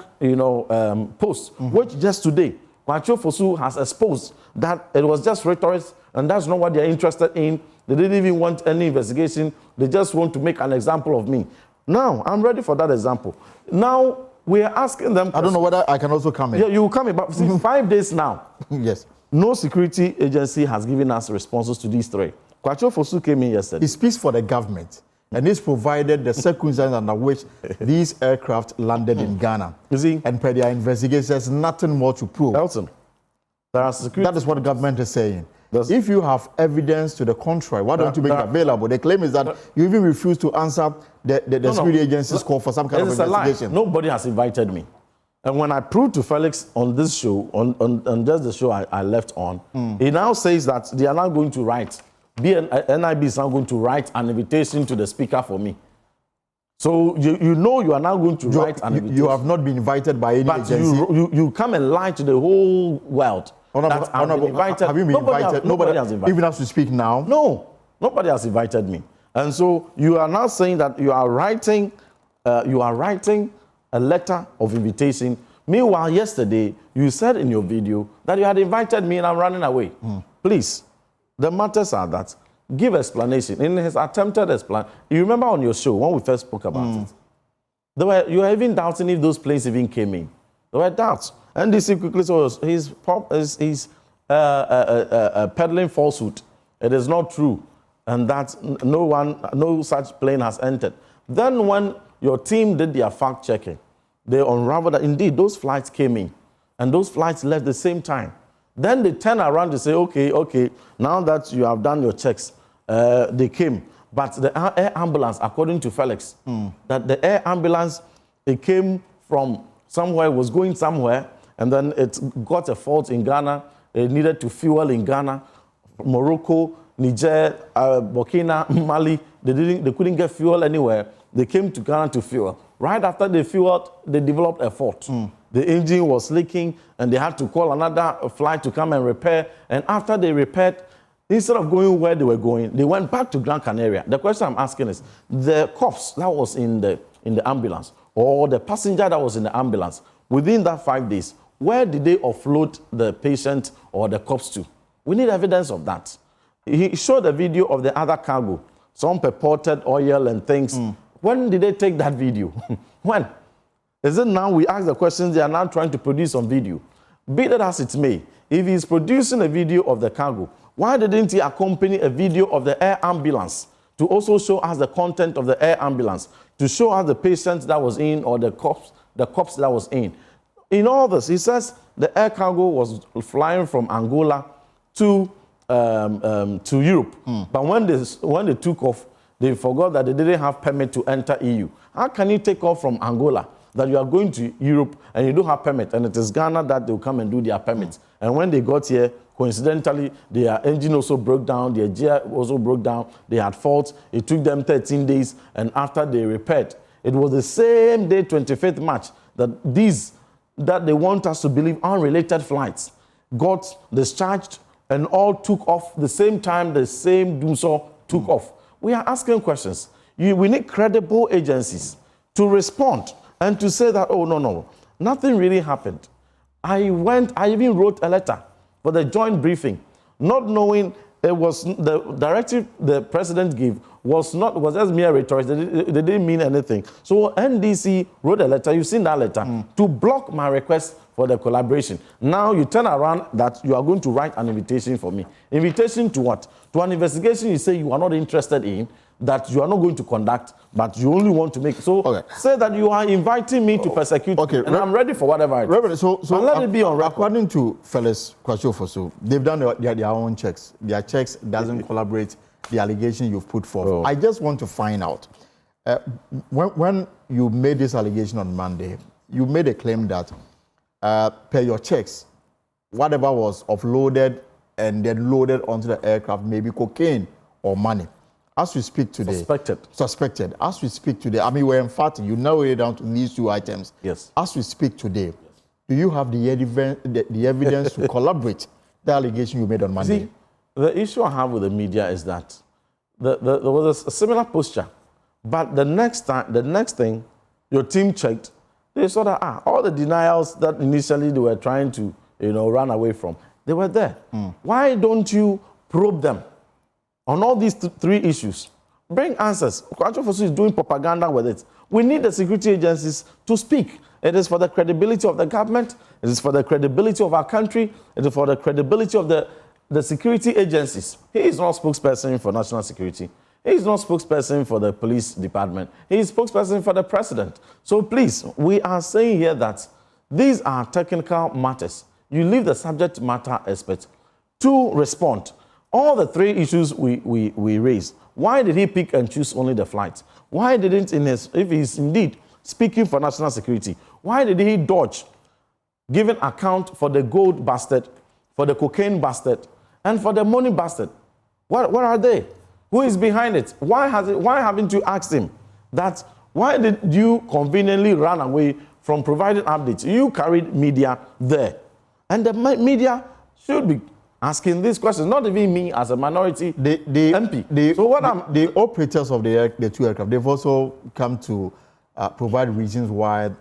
post, which just today, Kwachu Fosu has exposed that it was just rhetoric, and that's not what they're interested in. They didn't even want any investigation. They just want to make an example of me. Now, I'm ready for that example. Now, we are asking them... I don't know whether I can also come in. Yeah, you will come in, but see, 5 days now. Yes. No security agency has given us responses to these 3. Kwachu Fosu came in yesterday. He speaks for the government, and he's provided the circumstances under which these aircraft landed in Ghana. You see? And per their investigators, there's nothing more to prove. Elton, there are security... That is what the government is saying. If you have evidence to the contrary, why don't you make it available? The claim is that you even refuse to answer the security agency's call for some kind of investigation. Nobody has invited me. And when I proved to Felix on this show, on just the show I left on, he now says that they are now going to write, NIB is now going to write an invitation to the speaker for me. So you know you are now going to write an invitation. You have not been invited by any agency. You come and lie to the whole world. Have you been invited? Nobody has invited. Even as we speak now? No, nobody has invited me. And so you are now saying that you are writing a letter of invitation. Meanwhile, yesterday, you said in your video that you had invited me and I'm running away. Please, the matters are that. Give explanation. In his attempted explanation, you remember on your show when we first spoke about it, you were even doubting if those planes even came in. There were doubts. And this quickly so he's peddling falsehood. It is not true. And that no such plane has entered. Then when your team did their fact checking, they unraveled that indeed those flights came in. And those flights left the same time. Then they turn around to say, okay, now that you have done your checks, they came. But the air ambulance, according to Felix, that the air ambulance, it came from somewhere, was going somewhere, and then it got a fault in Ghana. It needed to fuel in Ghana, Morocco, Niger, Burkina, Mali. They couldn't get fuel anywhere. They came to Ghana to fuel. Right after they fueled, they developed a fault. The engine was leaking, and they had to call another flight to come and repair. And after they repaired, instead of going where they were going, they went back to Gran Canaria. The question I'm asking is, the corpse that was in the ambulance, or the passenger that was in the ambulance, within that 5 days, where did they offload the patient or the corpse to? We need evidence of that. He showed a video of the other cargo, some purported oil and things. When did they take that video? When? Is it now we ask the questions they are now trying to produce on video? Be that as it may, if he's producing a video of the cargo, why didn't he accompany a video of the air ambulance to also show us the content of the air ambulance, to show us the patient that was in or the corpse that was in? In all this, he says the air cargo was flying from Angola to Europe. But when they took off, they forgot that they didn't have permit to enter EU. How can you take off from Angola that you are going to Europe and you don't have permit, and it is Ghana that they'll come and do their permits? And when they got here, coincidentally, their engine also broke down, their gear also broke down, they had faults. It took them 13 days, and after they repaired, it was the same day, 25th March, that they want us to believe unrelated flights got discharged and all took off the same time the same Dumso took off. We are asking questions. We need credible agencies to respond and to say that, oh, no, nothing really happened. I even wrote a letter for the joint briefing, not knowing it was the directive the president gave was just mere rhetoric. They didn't mean anything. So NDC wrote a letter, you've seen that letter, to block my request for the collaboration. Now you turn around that you are going to write an invitation for me. Invitation to what? To an investigation you say you are not interested in, that you are not going to conduct, but you only want to make. So say that you are inviting me to persecute, and I'm ready for whatever it is. Reverend, so let it be on record. According to Felix Kwashiorfor, they've done their own checks. Their checks doesn't collaborate the allegation you've put forth. I just want to find out, when you made this allegation on Monday, you made a claim that per your checks, whatever was offloaded and then loaded onto the aircraft may be cocaine or money. As we speak today, suspected. As we speak today, I mean, we're emphatic. You narrow it down to these two items. Yes. As we speak today, do you have the evidence to corroborate the allegation you made on Monday? See, the issue I have with the media is that there was a similar posture, but the next thing, your team checked, they saw that all the denials that initially they were trying to run away from, they were there. Why don't you probe them on all these three issues? Bring answers. Kwashiorfor is doing propaganda with it. We need the security agencies to speak. It is for the credibility of the government. It is for the credibility of our country. It is for the credibility of the security agencies. He is not spokesperson for national security. He is not spokesperson for the police department. He is spokesperson for the president. So please, we are saying here that these are technical matters. You leave the subject matter expert to respond. All the three issues we raised. Why did he pick and choose only the flights? Why didn't, if he's indeed speaking for national security, why did he dodge giving account for the gold bastard, for the cocaine bastard, and for the money bastard? What are they? Who is behind it? Why haven't you asked him that? Why did you conveniently run away from providing updates? You carried media there. And the media should be asking these questions, not even me as a minority MP. The operators of the two aircraft, they've also come to provide reasons why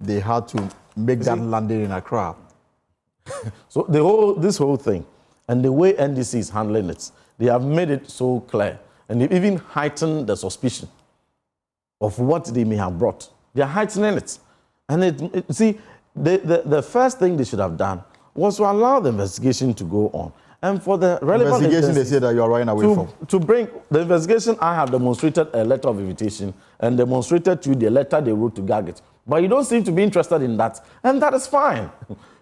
they had to make that landing in Accra. So this whole thing and the way NDC is handling it, they have made it so clear, and they've even heightened the suspicion of what they may have brought. They are heightening it. And the first thing they should have done was to allow the investigation to go on. And for the relevant investigation, they say that you are running away from. To bring the investigation, I have demonstrated a letter of invitation and demonstrated to you the letter they wrote to Gaget. But you don't seem to be interested in that. And that is fine.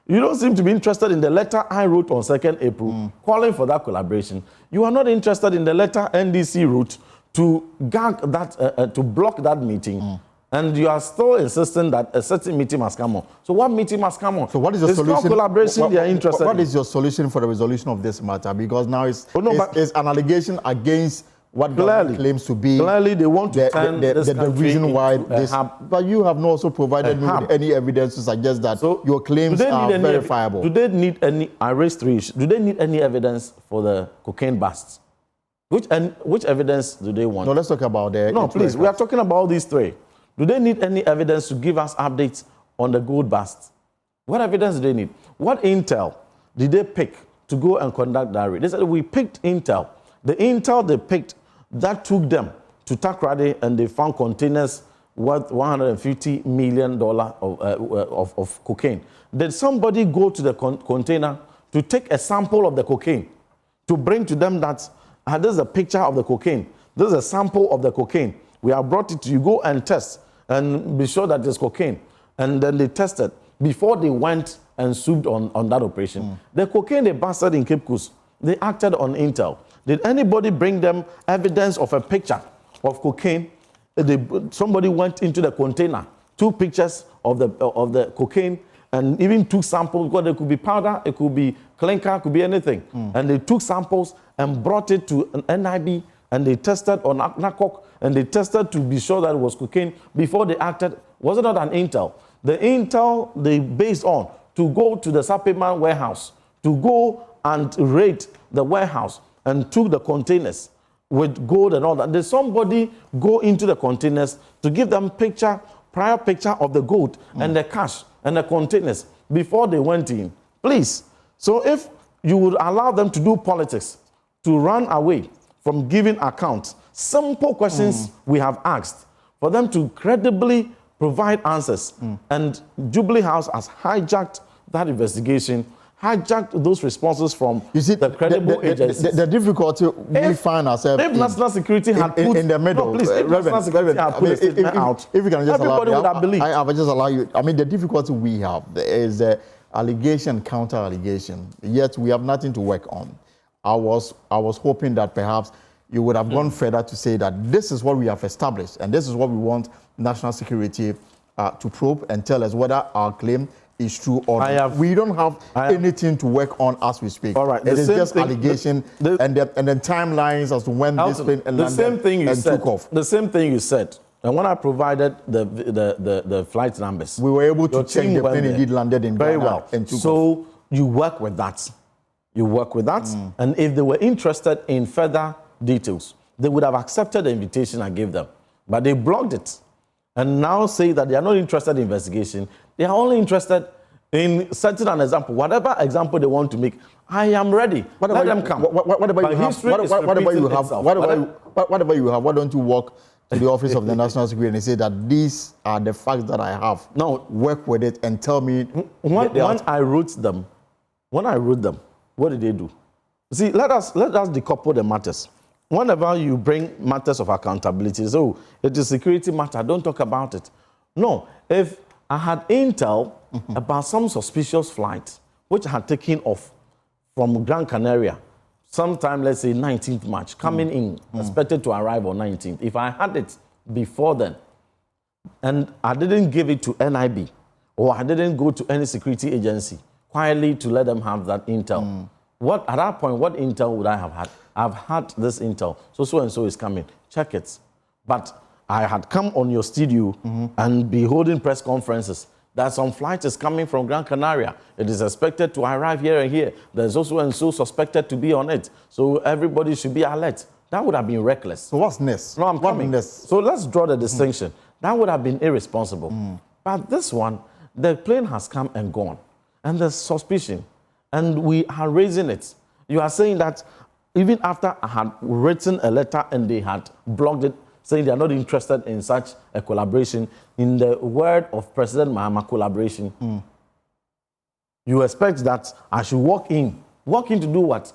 You don't seem to be interested in the letter I wrote on 2nd April calling for that collaboration. You are not interested in the letter NDC wrote to gag that, to block that meeting. And you are still insisting that a certain meeting must come on. So what meeting must come on? So what is your solution? It's not collaboration they are interested in. What is your solution for the resolution of this matter? Because now it's an allegation against what government claims to be. Clearly, they want to turn the reason why this. But you have not also provided me with any evidence to suggest that your claims are verifiable. Do they need any? I raised 3 issues. Do they need any evidence for the cocaine busts? Which evidence do they want? No, let's talk about the. No, please. We are talking about these 3. Do they need any evidence to give us updates on the gold bust? What evidence do they need? What intel did they pick to go and conduct that raid? They said we picked intel. The intel they picked, that took them to Takoradi, and they found containers worth $150 million of cocaine. Did somebody go to the container to take a sample of the cocaine to bring to them that this is a picture of the cocaine, this is a sample of the cocaine, we have brought it to you, go and test and be sure that it's cocaine. And then they tested before they went and swooped on that operation. The cocaine they busted in Cape Coast, they acted on intel. Did anybody bring them evidence of a picture of cocaine? Somebody went into the container, took pictures of the cocaine, and even took samples, because it could be powder, it could be clinker, it could be anything. And they took samples and brought it to an NIB, and they tested on NACOC, and they tested to be sure that it was cocaine before they acted. Was it not an intel? The intel they based on to go to the Sapeman warehouse, to go and raid the warehouse, and took the containers with gold and all that. Did somebody go into the containers to give them prior picture of the gold and the cash and the containers before they went in? Please. So if you would allow them to do politics, to run away from giving accounts, simple questions we have asked, for them to credibly provide answers. And Jubilee House has hijacked that investigation, hijacked those responses from the credible agencies. The difficulty we find ourselves if national security had put in the middle, no, please, if national security had put a statement out, if you can just everybody would have believed. I just allow you. I mean, the difficulty we have is the allegation, counter allegation. Yet we have nothing to work on. I was hoping that perhaps you would have gone further to say that this is what we have established and this is what we want national security to probe and tell us whether our claim is true or not. We don't have anything to work on as we speak. All right. It is just allegation and then timelines as to when this thing took off. The same thing you said. And when I provided the flight numbers, we were able to check the plane indeed landed in very Ghana well. And took so off. you work with that. You work with that. And if they were interested in further details, they would have accepted the invitation I gave them. But they blocked it. And now say that they are not interested in investigation. They are only interested in setting an example. Whatever example they want to make, I am ready. Let them come. Whatever you have, why don't you walk to the office of the National Security and say that these are the facts that I have? No, work with it and tell me. When I wrote them, what did they do? See, let us decouple the matters. Whenever you bring matters of accountability, so it is security matter, don't talk about it. No, if I had intel about some suspicious flight which had taken off from Gran Canaria, sometime, let's say 19th March, coming in, expected to arrive on 19th. If I had it before then, and I didn't give it to NIB, or I didn't go to any security agency quietly to let them have that intel, at that point, what intel would I have had? I've had this intel, so and so is coming, check it. But I had come on your studio and be holding press conferences that some flight is coming from Gran Canaria. It is expected to arrive here and here. There's also and so suspected to be on it. So everybody should be alert. That would have been reckless. So what's next? No, I'm coming. So let's draw the distinction. That would have been irresponsible. But this one, the plane has come and gone. And there's suspicion. And we are raising it. You are saying that even after I had written a letter and they had blocked it, saying they are not interested in such a collaboration, in the word of President Mahama, collaboration, you expect that I should walk in. Walk in to do what?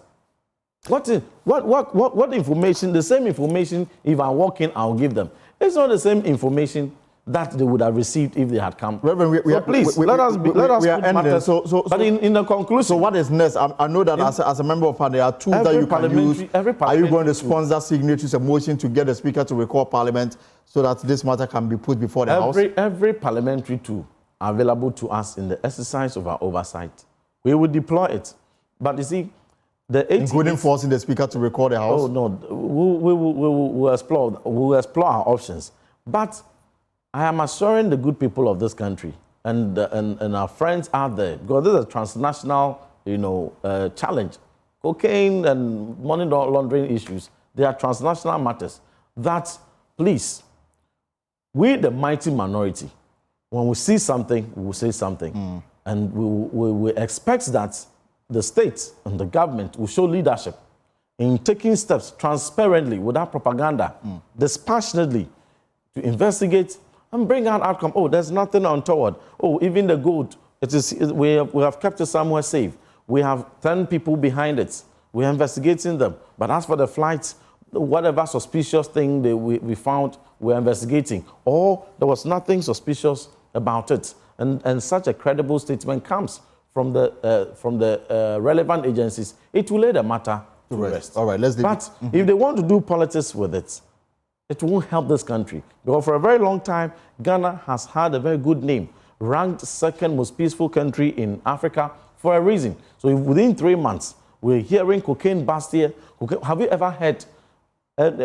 What information? The same information, if I walk in, I'll give them. It's not the same information that they would have received if they had come. Reverend, please, let us put matters. But in the conclusion. So what is next? I know that as a member of Parliament, there are tools that you can use. Are you going to sponsor signatories, a motion to get the Speaker to recall Parliament so that this matter can be put before the House? Every parliamentary tool available to us in the exercise of our oversight, we will deploy it. But you see, including forcing the Speaker to recall the House? Oh, no. We'll explore our options. But I am assuring the good people of this country and our friends out there, because this is a transnational, challenge. Cocaine and money laundering issues, they are transnational matters. That, please, we, the mighty minority, when we see something, we will say something. And we expect that the state and the government will show leadership in taking steps transparently, without propaganda, dispassionately, to investigate and bring out outcome. Oh, there's nothing untoward. Oh, even the gold, we have kept it somewhere safe. We have 10 people behind it. We're investigating them. But as for the flights, whatever suspicious thing we found, we're investigating. Or there was nothing suspicious about it. And such a credible statement comes from the relevant agencies. It will lay the matter to rest. All right, let's do But if they want to do politics with it, it won't help this country. Because for a very long time, Ghana has had a very good name, ranked second most peaceful country in Africa for a reason. So if within 3 months, we're hearing cocaine bust here. Have you ever heard,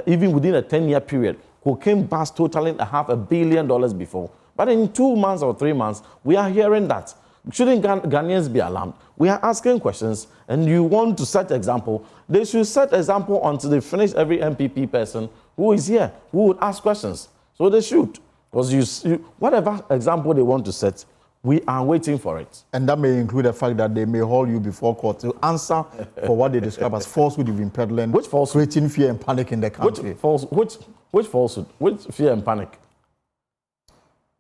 even within a 10-year period, cocaine bust totaling $500 million before? But in 2 months or 3 months, we are hearing that. Shouldn't Ghanaians be alarmed? We are asking questions, and you want to set example. They should set example until they finish every MPP person who is here, who would ask questions. So they should. Because whatever example they want to set, we are waiting for it. And that may include the fact that they may hold you before court to answer for what they describe as falsehood you've been peddling. Which falsehood? Creating fear and panic in the country. Which falsehood? Which fear and panic?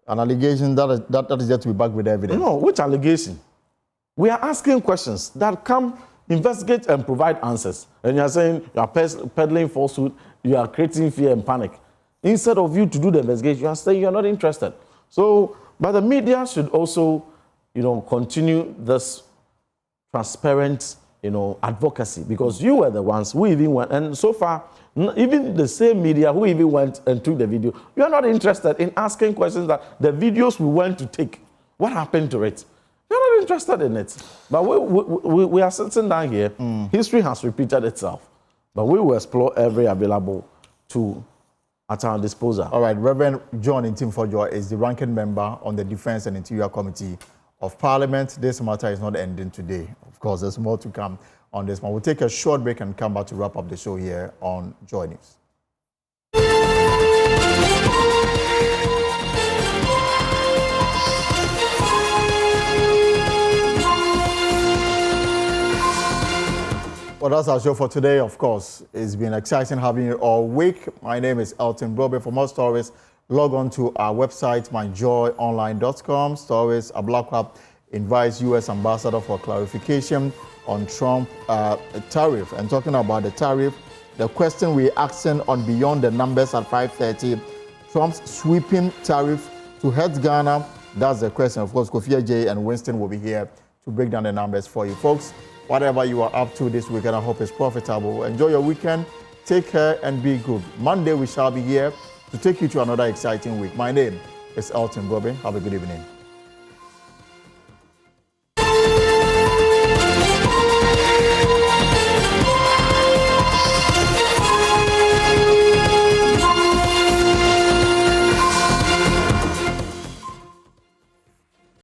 An allegation that is yet to be backed with evidence. No, which allegation? We are asking questions that come, investigate and provide answers. And you are saying you are peddling falsehood, you are creating fear and panic. Instead of you to do the investigation, you are saying you are not interested. So, but the media should also, continue this transparent, advocacy, because you were the ones who even went, and so far, even the same media who even went and took the video, you are not interested in asking questions that the videos we went to take, what happened to it? You're not interested in it. But we are sitting down here. History has repeated itself. But we will explore every available tool at our disposal. All right, Reverend John Ntimfojua is the ranking member on the Defense and Interior Committee of Parliament. This matter is not ending today. Of course, there's more to come on this one. We'll take a short break and come back to wrap up the show here on Joy News. Well, that's our show for today. Of course, it's been exciting having you all week. My name is Elton Brobe. For more stories, log on to our website, myjoyonline.com. Stories, Ablakwa invites U.S. Ambassador for clarification on Trump tariff. And talking about the tariff, the question we're asking on Beyond the Numbers at 5:30, Trump's sweeping tariff to hurt Ghana. That's the question. Of course, Kofi J and Winston will be here to break down the numbers for you. Folks, whatever you are up to this weekend, I hope it's profitable. Enjoy your weekend. Take care and be good. Monday, we shall be here to take you to another exciting week. My name is Elton Bobby. Have a good evening.